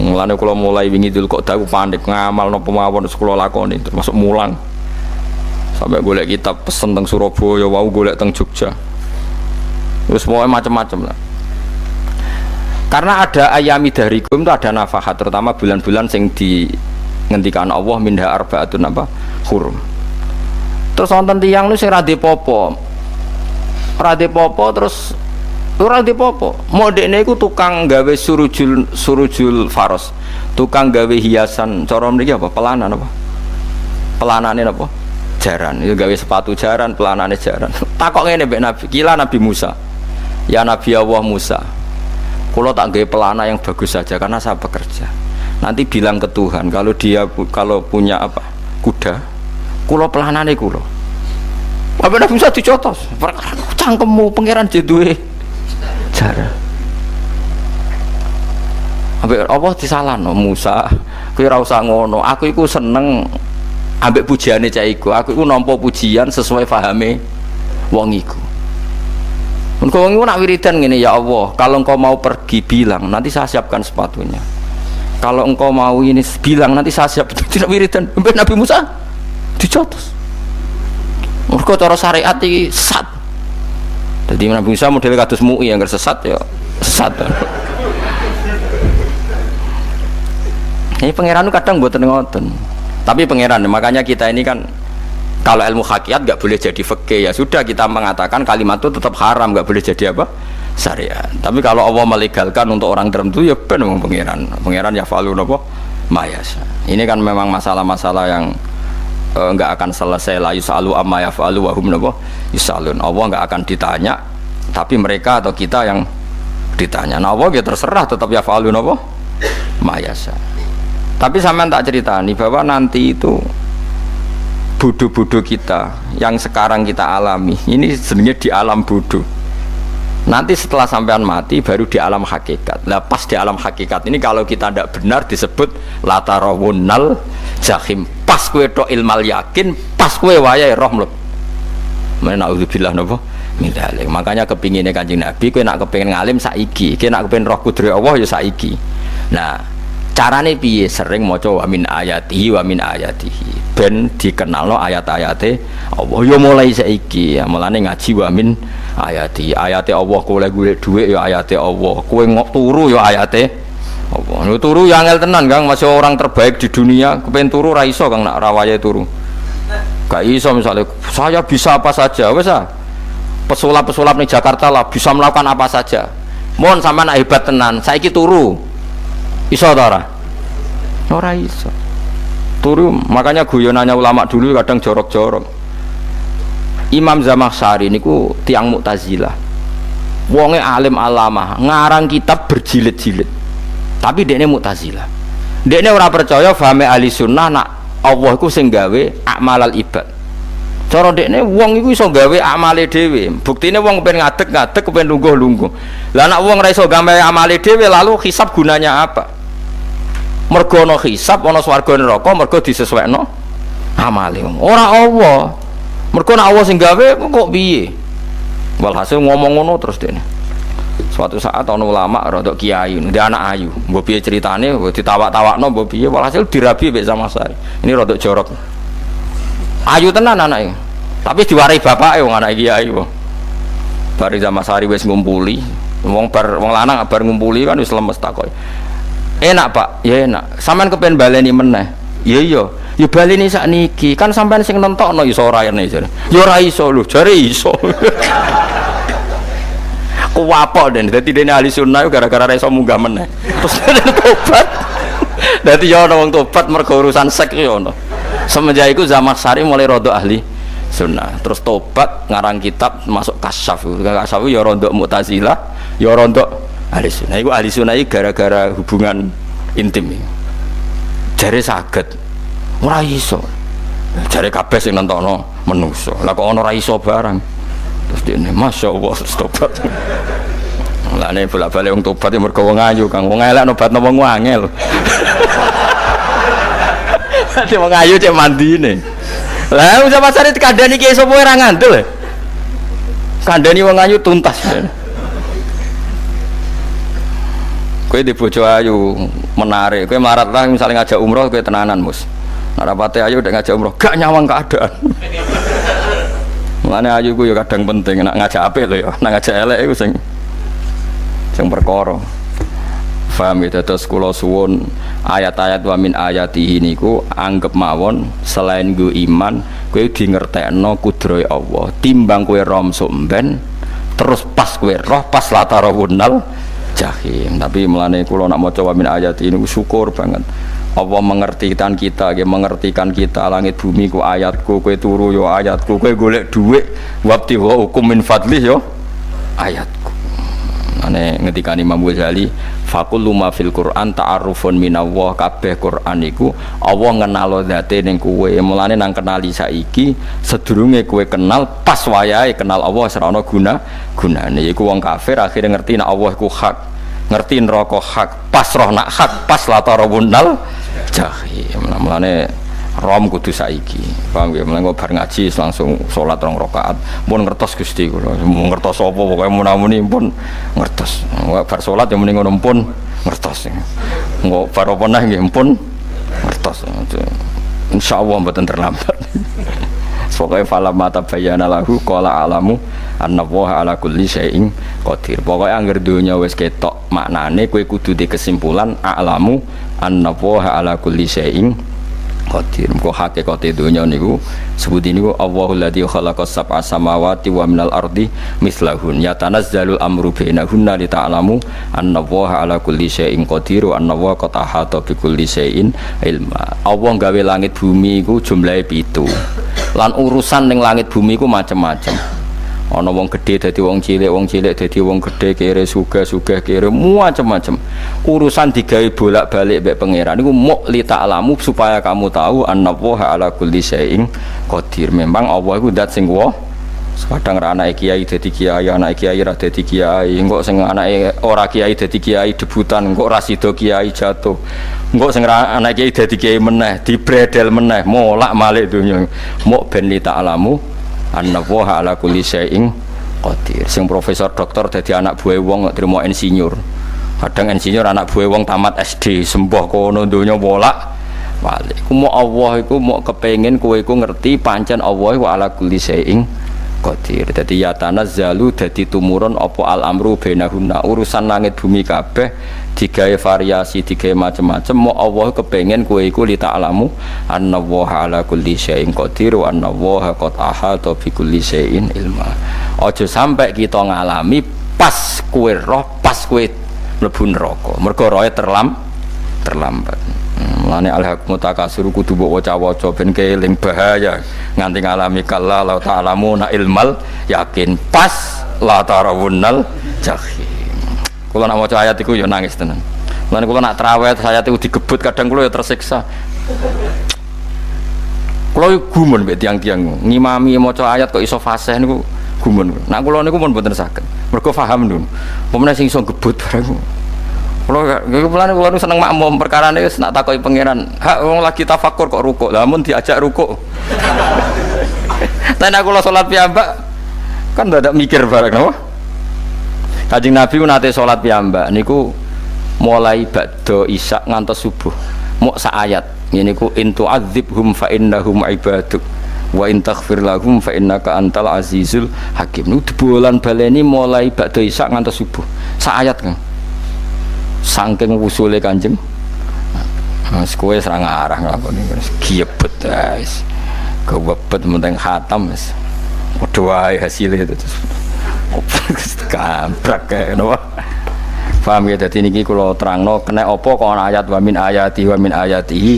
Mulane kula mulai wingi Dzul Qa'dah aku panik ngamal napa mawon kula lakoni, termasuk mulang sampai golek kitab pesen teng Surabaya, wau golek teng Jogja, terus semuanya macam-macam lah. Karena ada ayami dahrikum itu ada nafahat, terutama bulan-bulan sing di ngendikan Allah minha arbaatun apa hurum. Terus wonten tiyang lu sing ra dipopo terus ora dipopo, modene iku tukang gawe surujul faros, tukang gawe hiasan, cara mriki apa pelanan apa pelanane apa jaran, itu gawe sepatu jaran, pelanane jaran. Takok ngene mbek Nabi, kila Nabi Musa, ya Nabi Allah Musa, kalau tak gawe pelana yang bagus saja karena saya bekerja. Nanti bilang ke Tuhan kalau punya apa kuda, kulo pelanane kulo. Apa Nabi Musa dicotos? Cangkemmu pangeran jeduwe jaran. Apa disalahno Musa? Kowe ora usah ngono. Aku iku seneng ambek pujiane cah iku. Aku iku nampa pujian sesuai pahame wong iku. Engkau wong iku nak wiridan ngene, ya Allah, kalau engkau mau pergi bilang, nanti saya siapkan sepatunya. Kalau engkau mau ini bilang, nanti saya siap. Tidak wiridan. Mbek Nabi Musa dicotos. Mergo cara syariat iki sesat. Jadi Nabi Musa model kados MUI yang sesat ya sesat. Ini pangeran kadang mboten ngoten. Tapi pangeran, makanya kita ini kan kalau ilmu hakikat nggak boleh jadi fikih, ya sudah kita mengatakan kalimat itu tetap haram, nggak boleh jadi apa syariat. Tapi kalau Allah melegalkan untuk orang tertentu ya benar pangeran ya falun apa mayasa. Ini kan memang masalah-masalah yang nggak akan selesai, la yusalu amma yafalu wa hum napa yusalun. Allah nggak akan ditanya, tapi mereka atau kita yang ditanya. Nah Allah ya terserah, tetap yafalun apa mayasa. Tapi sampean tak ceritani bahwa nanti itu bodoh-bodoh kita yang sekarang kita alami ini sebenarnya di alam bodoh. Nanti setelah sampean mati baru di alam hakikat. Lah pas di alam hakikat ini kalau kita tidak benar disebut latarawunnal jahim. Pas kowe tok ilmal yakin, pas kowe wayahe roh mlebu. Men naudzubillah napa min dzalik. Makanya kepinginnya Kanjeng Nabi kowe nak kepengin ngalim saiki, kowe nak kepengin roh kudrat Allah ya saiki. Nah, carane piye? Sering maca wa min ayatihi wa min ayatihi. Ben dikenalno ayat-ayate Allah ya mulai saiki. Ya mulane ngaji wa min ayati Allah kowe golek dhuwit ya ayate Allah, kowe turu ya ayate Allah. Nek turu ya angel tenan Kang, masih orang terbaik di dunia kepen turu ra iso Kang nak rawaye turu. Gak iso misalnya saya bisa apa saja wis ah. Pesulap-pesulap ning Jakarta lah bisa melakukan apa saja. Mohon sama nak hebat tenan, saiki turu. Iso ta ora? Ora iso. Turu makanya guyonannya ulama dulu kadang jorok-jorok. Imam Zamakhsyari niku tiang Mu'tazilah. Wonge alim alama, ngarang kitab berjilid-jilid. Tapi dekne Mu'tazilah. Dekne ora percaya fahame ahli sunnah nak Allah iku sing gawe amalal ibad. Cara dekne wong iku iso gawe amale dhewe. Buktine wong kepen ngadeg-ngadeg, kepen lungguh-lungguh. Lah nek wong ora iso gawe amale dhewe lalu hisab gunanya apa? Mergo ana hisab, ana swarga neraka, mergo disesuaikno amale wong. Ora Allah. Mergo nek Allah sing gawe kok piye? Walhasil ngomong ngono terus dene. Suatu saat ana ulama rada kiai, ndek anak ayu. Mbok piye critane, mbok ditawak-tawakno mbok piye, walhasil dirabi mek Zamakhsyari. Ini rada jorok. Ayu tenan anake. Tapi diwarai bapake wong anak kiai kok. Bari Zamakhsyari wis ngumpuli, wong lanang bar ngumpuli kan wis lemes takoki. Enak Pak, ya enak. Sampeyan kepen baleni meneh. Ya iya. Ya baleni sakniki. Kan sampean sing nentokno iso ora rene jare. Ya ora iso lho, jare iso. Kuwapok den. Dadi dene ahli sunnah gara-gara ora iso munggah meneh. Terus tobat. Dadi ya ana wong tobat mergo urusan sek ya ono. Semenjak iku Zamakhsyari mulai rada ahli sunnah. Terus tobat ngarang kitab masuk kasyaf. Kasyaf ya rada Mu'tazilah, ya rada ahli sunnah. Iku ahli sunnah gara-gara hubungan intim. Jare saged ora iso. Jare kabeh sing nentokno menungso. Lah kok ana ora iso barang. Terus dene masyaallah tobat. Lah nek bolak-balik wong tobat ya mergo wong ayu Kang. Wong elek nobatno wong angel. Dadi wong ayu cek mandine. Lah wong Zamakhsyari dikandani ki sapa ora ngandel. Kandani wong ayu tuntas. Kowe di bojo ayu menarik, kowe melarat lah misalnya ngajak umroh kowe tenanan mus. Narapate ayu udah ngajak umroh, gak nyawang keadaan. Mulane ayu ku ya kadang penting nak ngajak apik lho ya, nak ngajak elek iku sing perkara. Paham ya, terus kula suwun ayat-ayat wa min ayatihi niku anggap mawon selain nggo iman, kowe di ngertekno kudrahe Allah. Timbang kowe rom somben terus pas kowe roh pas latarawunnal jahim. Tapi mulane kula nak maca wa min ayatihi niku syukur banget. Allah mengertikan kita, mengertikan kita langit bumi ku ayatku, kowe turu yo ayatku, kowe golek dhuwit wabti wa hukum min fadlih yo ayatku. Ane ngendikane Imam Ghazali, faqul ma fil Qur'an ta'arufun minallah, kabeh Qur'an iku Allah ngenalo zate ning kowe. Mulane nang kenali saiki sedurunge kowe kenal pas wayahe kenal Allah ora ana gunane. Iku wong kafir akhirnya ngerti nek Allah iku hak, ngerti neraka hak, pas roh nak hak, pas latarawunnal jahim. Mulane rom kudu saiki. Paham ya? Mulane bar ngaji langsung salat 2 rakaat. Mun ngertos Gusti kula. Mun ngertos apa pokoke munamuni pun ngertos. Bar salat ya muni ngono pun ngertos. Engko bar apa neh nggih pun ngertos. Insyaallah mboten terlambat. Pokoke falam mata bayana lahu qala alamu annallaha ala kulli syai'in qadir. Pokoke anggere donya wis ketok maknane kowe kudu di kesimpulan alamu annallaha ala kulli syai'in qadir. Muga hakikate donya niku sebut niku Allahul ladzi khalaqas sab'a samawati wa minal ardi mislahun yatanazzalul amru bainahunna li ta'lamu annallaha ala kulli syai'in qadir wa annallaha qad ahata bi kulli syai'in ilma. Allah gawe langit bumi iku jumlahe 7. Lan urusan ning langit bumi iku macam-macam. Ana wong gedhe dadi wong cilik dadi wong gedhe, kere sugih kere macam-macam. Urusan digawe bolak-balik mbek pangeran niku muk li ta'lamu supaya kamu tahu annallaha ala kulli syai'in qadir. Memang Allah iku zat sing kadang ra anake kiai dadi kiai, anake kiai ra dadi kiai, engko sing anake ora kiai dadi kiai debutan, engko ra sida kiai jatuh. Engko sing ra anake kiai dadi kiai meneh, dibredel meneh, molak-malik donya. Muk ben li ta'lamu annallaha ala kulli syai'in qadir. Sing profesor doktor dadi anak buah wong kok trimo insinyur. Kadang insinyur anak buah wong tamat SD, sembah kono donya bolak-balik. Ku mau Allah iku mau kepengin kowe iku ngerti pancen Allah wa ala kulli syai'in qadir. Dadi ya tanazzalu dadi tumurun apa al amru bainahunna, urusan langit bumi kabeh digawe variasi, digawe macam-macam. Mau Allah kepengin kowe iku li ta'lamu annallaha ala kulli syai'in qadir wa annallaha qad ahata bi kulli syai'in ilma. Aja sampai kita ngalami pas kowe roh, pas kowe mlebu neraka. Mergo roe terlambat. Mulane al-haqmu takasur kudu mbok waca-waca ben keling bahaya nganti ngalami kala la ta'lamu na ilmal yakin pas la tarawunnal jahim. Kula nak maca ayat iku ya nangis tenan. Mulane kula nak traweh ayat iku digebut kadang kula ya tersiksa. Kula gumun mbek tiang-tiang ngimami maca ayat kok iso fasih niku gumun. Nak kula niku pun mboten saged. Mergo paham lho. Pemene sing iso gebut bareng. Kula nu seneng makmum perkarane wis nak takoki pangeran. Hak wong lagi tafakur kok rukuk. Lah mun diajak rukuk. Tapi aku salat piyambak kan ndak mikir bareng napa? Kanjeng Nabi nate salat piyambak niku mulai ba'da isya ngantos subuh. Mok sak ayat. Ngene niku in tu'adzibhum fa innahum ibaduk wa in taghfir lahum fa innaka antal azizul hakim. Niku debolan baleni mulai ba'da isya ngantos subuh. Sak ayat kan. Saking usule Kanjeng Mas kowe serang arah nglakoni wis giebet guys. Kewebet menting khatam wis. Padha wae hasile itu. Kabrak kae napa. Paham ya, dadi niki kula terangno kena apa kok ana ayat wa min ayatihi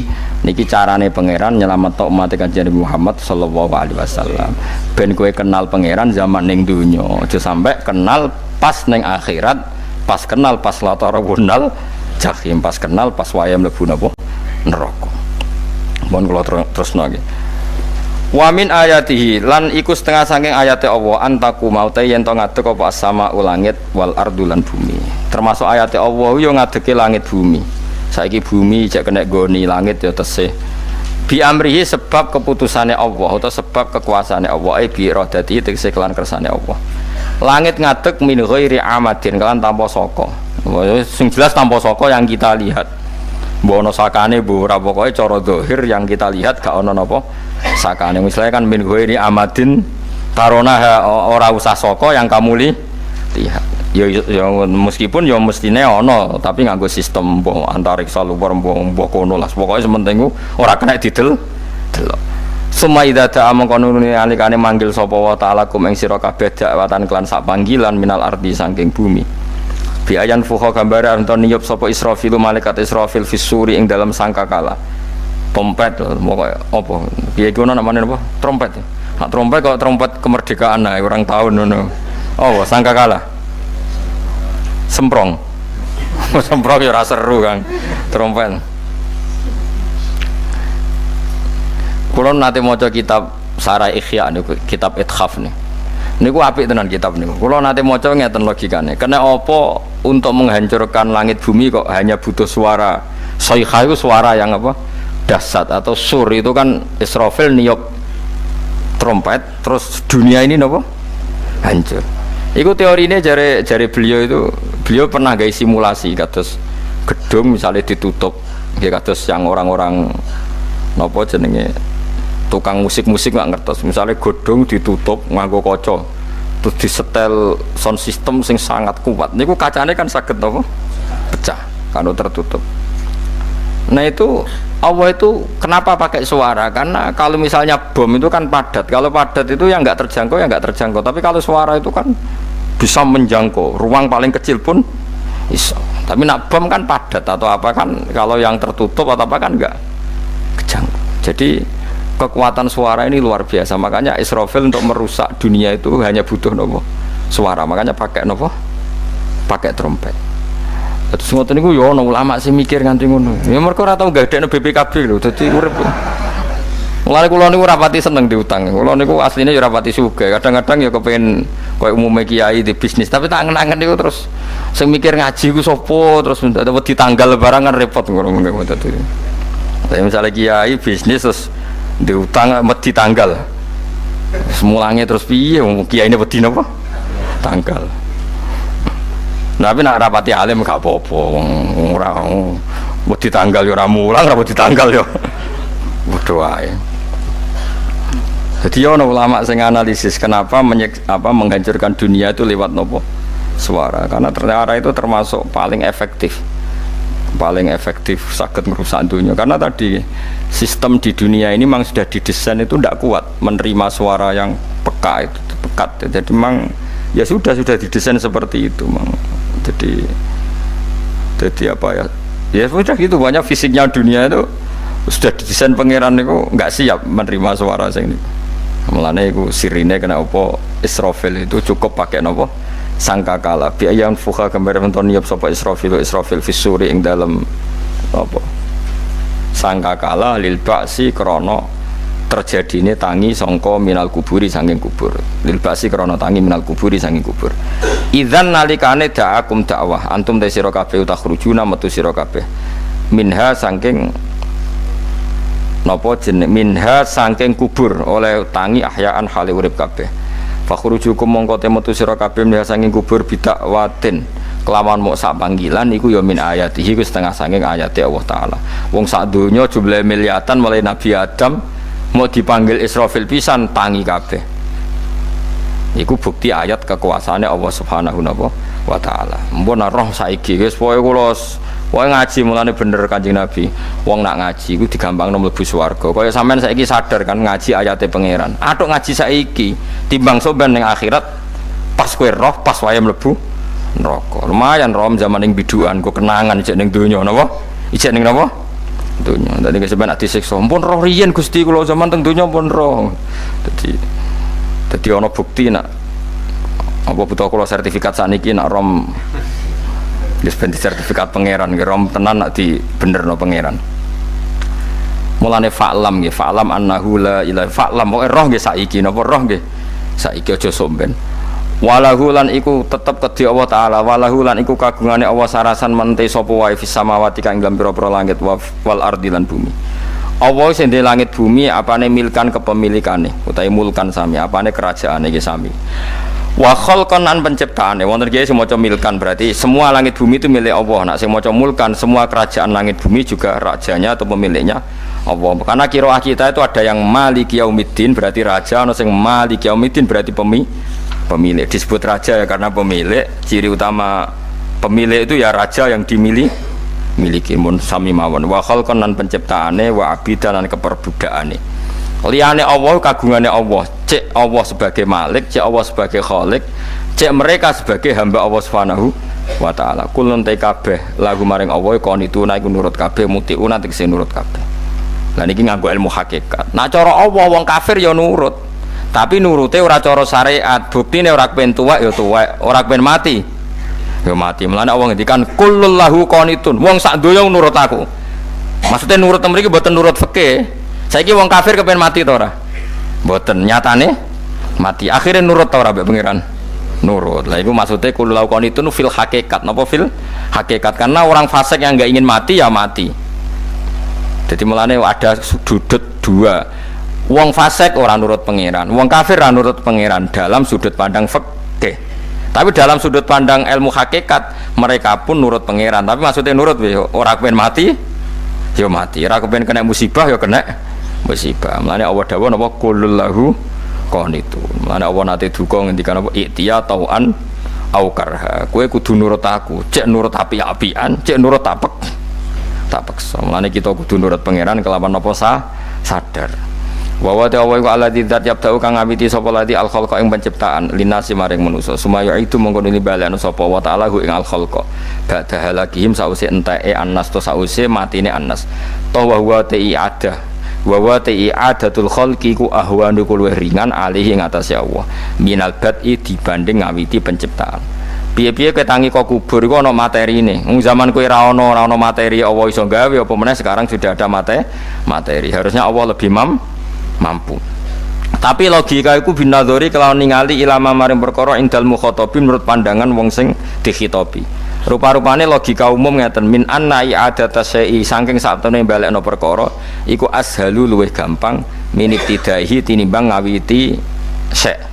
niki carane pangeran nyelametno umat Kanjeng Muhammad sallallahu alaihi wasallam. Ben kowe kenal pangeran zaman ning donya, aja sampai kenal pas ning akhirat. Pas kenal pas latarawunal jahim, pas kenal pas waya mlebu napa neraka. Mohon kula terusno nggih. Wa min ayatihi lan iku setengah saking ayate Allah antaku maute yen to ngadeg apa as-sama langit wal ardu lan bumi. Termasuk ayate Allah yo ngadege langit bumi. Saiki bumi cek kena goni langit ya tesih. Bi amrihi sebab keputusane Allah atau sebab kekuasaane Allah bi iradati tegese kelan kersane Allah. Langit ngadeg min ghairi amadin kan tanpa saka. Sing jelas tanpa saka yang kita lihat. Mbok ana sakane mbok ora pokoke cara zahir yang kita lihat gak ana napa sakane. Misalnya kan min ghairi amadin tarona ora usah saka yang kamu lihat. Ya meskipun ya mestine ana tapi nganggo sistem mbok antariksa luar mbok kono lah. Pokoke sementing ora kena didel delok. Sumaida da'a mengkonuni alikane manggil sapa wa ta'ala kum ing sira kabeh dakwatan kelan sak panggilan minal ardi saking bumi. Bi ayan fuha gambare anton niyup sapa Israfil malaikat Israfil fisuri ing dalam sangkakala. Trompet pokoke apa? Piye iku namane apa? Trompet. Nak trompet kok trompet kemerdekaan ae orang tahun ngono. Oh, sangkakala. Semprong. Semprong ya ora seru kan. Trompet. Kalau nanti maca kitab Sarah Ikhya niku kitab Ithaf nih. Niku apik tenan kitab niku. Kalau nanti maca ngeten logikane. Kena apa untuk menghancurkan langit bumi kok hanya butuh suara. Sayha itu suara yang apa? Dahsyat atau sur itu kan Israfil niup trompet terus dunia ini napa? Hancur. Iku teorinya jare beliau pernah gawe simulasi kados gedung misalnya ditutup nggih kados yang orang-orang napa jenenge tukang musik nggak ngertos misalnya godong ditutup nganggo kaca terus disetel sound system sing sangat kuat niku kacane kan saged apa pecah kalau tertutup. Nah itu Allah itu kenapa pakai suara, karena kalau misalnya bom itu kan padat, kalau padat itu yang nggak terjangkau, tapi kalau suara itu kan bisa menjangkau ruang paling kecil pun bisa. Tapi nak bom kan padat atau apa kan, kalau yang tertutup atau apa kan nggak kejangkau. Jadi kekuatan suara ini luar biasa. Makanya Israfil untuk merusak dunia itu hanya butuh nopo suara. Makanya pakai nopo, pakai trompet. Terus ngoten niku yo ana ulama sing mikir nganti ngono. Ya mergo ora tau gadekno BPKB lho. Dadi urip. Mulane kula niku ora pati seneng diutang. Kula niku asline ya ora pati sugih. Kadang-kadang ya kepengin koyo umume kiai di bisnis, tapi tak angen-angen niku terus sing mikir ngaji ku sapa, terus wedi tanggal barang kan repot ngono ngono dadi. Tapi misalnya kiai bisnis terus diutang wedi tanggal. Semulange terus piye kiai ini wedi napa? Tanggal. Tapi nak rapati alim gak apa-apa, ora wedi tanggal yo ora mulang, ora wedi tanggal yo bodoh wae. Jadi ono ulama sing analisis kenapa menghancurkan dunia itu lewat nopo? Suara. Karena ternyata itu termasuk paling efektif. Paling efektif sakit merusak dunia. Karena tadi sistem di dunia ini memang sudah didesain itu tidak kuat menerima suara yang peka itu pekat. Jadi memang ya sudah didesain seperti itu memang. Jadi apa ya? Ya sudah gitu, banyak fisiknya dunia itu sudah didesain pangeran itu nggak siap menerima suara sing ini. Mulane iku sirine kena apa Israfil itu cukup pakai napa sangkakala. Bi ayam fuha gambar menton niap sapa Israfil fisuri ing dalam apa sangkakala lil ba'si krana terjadine tangi sangka minal kuburi saking kubur. Lil ba'si krana tangi minal kuburi saking kubur. Idzan nalikane da'akum dakwah antum ta sira kabeh takhrujuna metu sira kabeh minha saking napa jeneng minha saking kubur oleh tangi ahyaan hale urip kabeh. Fakhrujukum mongko metu sira kabeh minha saking kubur bidakwatin kelawan mok sak panggilan iku ya min ayatihi ku setengah saking ayate Allah taala. Wong sak donya jumlahe miliatan mulai Nabi Adam mau dipanggil Israfil pisan tangi kabeh. Iku bukti ayat kekuasaane Allah Subhanahu wa taala. Mumpun roh saiki wis pokoke kula ngaji mulane bener Kanjeng Nabi. Wong nak ngaji iku digampangno mlebu swarga. Kaya sampean saiki sadar kan ngaji ayate pangeran. Atuk ngaji saiki timbang soban ning akhirat pas kowe roh pas wae mlebu neraka. Lumayan rom zaman ning bidukan kok kenangan ijek ning donya napa? Ijek ning napa? Donya. Dadi sampean nak disiksa. Mumpun roh riyen Gusti kula zaman teng donya pun roh. Dadi ana bukti nak apa butuh kula sertifikat saniki nak rom wis ben sertifikat pangeran nggih rom tenan nak di benerno pangeran. Mulane fa'lam nggih fa'lam annahu la ilaha fa'lam pokoke roh nggih saiki napa roh nggih saiki aja somben. Walahu lan iku tetep kedhi Allah taala walahu lan iku kagungane Allah sarasan mente sapa wae fis samawati kang dalam pira-pira langit wal ardi lan bumi. Allah sing di langit bumi apane milkan kepemilikane utawi mulkan sami apane kerajaane iki sami. Wa khalqan an penciptaane wonten kiye sing maca milkan berarti semua langit bumi itu milik Allah. Nak sing maca mulkan semua kerajaan langit bumi juga rajanya atau pemiliknya Allah. Karena qiraah kita itu ada yang maliki yaumiddin berarti raja, ana sing maliki yaumiddin berarti pemilik. Disebut raja ya karena pemilik. Ciri utama pemilik itu ya raja yang miliki mun sami mawon. Wa khalqan lan penciptaane wa abidan lan keperbudakane. Liyane Allah kagungane Allah, cek Allah sebagai malik, cek Allah sebagai khalik, cek mereka sebagai hamba Allah Subhanahu wa taala. Kulun te kabeh lagu maring Allah kon itu naik nurut kabeh mutiuna tegese nurut kabeh. Lah niki nganggo ilmu hakikat. Nah cara Allah wong kafir ya nurut. Tapi nurute ora cara syariat. Buktine ora kepen tuwek ya tuwek, ora kepen mati ya mati. Mulane Allah ngendikan kullul lahu qanitun. Wong sak donya nurut aku. Maksudnya nurut mriki mboten nurut fikih. Saiki wong kafir kepen mati to ora? Mboten, nyatane mati. Akhirnya nurut to ora mbek pangeran? Nurut. Lah iku maksude kullul lahu qanitun fil hakikat. Napa fil hakikat? Karena orang fasik yang enggak ingin mati ya mati. Jadi mulane ada sudut dua. Wong fasik orang nurut pangeran, wong kafir ora nurut pangeran dalam sudut pandang fikih. Tapi dalam sudut pandang ilmu hakikat mereka pun nurut pangeran. Tapi maksudnya nurut ora kepen mati, ya mati. Ora kepen kena musibah ya kena musibah. Mulane Allah dawuh napa qulul lahu qanitun. Mulane Allah nate duka ngendikan apa iktiya tauan au karha. Kowe kudu nurut aku, cek nurut api-apian, cek nurut tak paksa. Mulane kita kudu nurut pangeran kelawan apa sadar. Wa wa ta'ala wa alladzi dzat yabta'u kang ngawiti sapa lati al khalqa ing penciptaan linasi maring manusa sumaya itu mongko nili balekno sapa wa ta'ala hu ing al khalqa ba'da halakihim sause enteke annas to sause matine annas to wa huwa ta'i ada wa wa i'adatul khalqi ku ahwanu luwih ringan alihi ing atase Allah minal bad'i dibanding ngawiti penciptaan. Piye-piye ketangi kok kubur iku ana materine. Wong zaman kowe ra ono materi Allah iso gawe apa meneh sekarang sudah ada materi. Harusnya Allah lebih mampu. Tapi logika iku binadzori kelawan ningali ilama maring perkara indal mukhatabin menurut pandangan wong sing dikhitobi. Rupa-rupane logika umum ngeten min anna i'adata syai'i saking satune balekno perkara iku ashalu luwih gampang minibtidaihi tinimbang ngawiti syai'.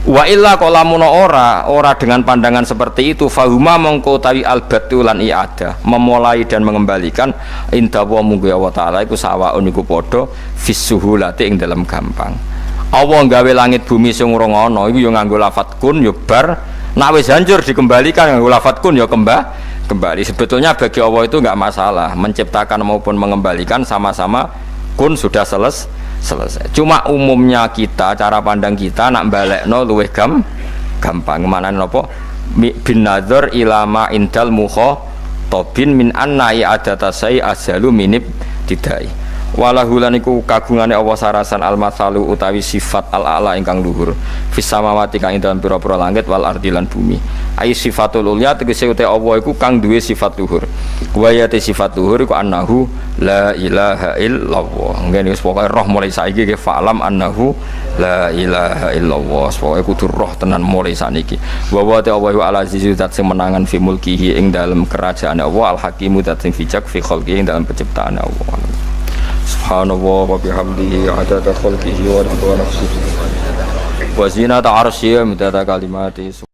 Wa illa qalamun ora dengan pandangan seperti itu fahuma mongko tawi albatu lan i'adah memulai dan mengembalikan inda wa munggu Allah taala iku sawaun iku padha fis suhulati ing dalam gampang. Allah gawe langit bumi sing urung ana iku ya nganggo lafat kun ya bar, nek wis hancur dikembalikan nganggo lafat kun ya kembali. Sebetulnya bagi Allah itu enggak masalah menciptakan maupun mengembalikan sama-sama kun sudah selesai. Cuma umumnya kita cara pandang kita nak balekno luwih gampang. Manane napa bin nadzar ilama indal mukhatabin min anna i'adata sai azalu minib tidai. Walahu lan iku kagungane Allah sarasan al-masalu utawi sifat al-a'la ingkang luhur fis samawati kang ing dalem pira-pira langit wal ardi lan bumi. Ai sifatul ulya tegese uta Allah iku kang duwe sifat luhur. Wayate sifat luhur iku annahu la ilaha illallah. Ngene wis pokoke roh mulai saiki ke fa'lam annahu la ilaha illallah. Pokoke kudu roh tenan mulai saniki. Wa wa ta Allahu al-azizu zat sing menangan fi mulkihi ing dalem kerajaan Allah al-hakimu zat sing bijak fi khalqihi ing dalem penciptaan Allah. Subhanallah wa bihamdihi adada khalqihi wa ridha nafsihi wa zinata arsyihi midada kalimatihi.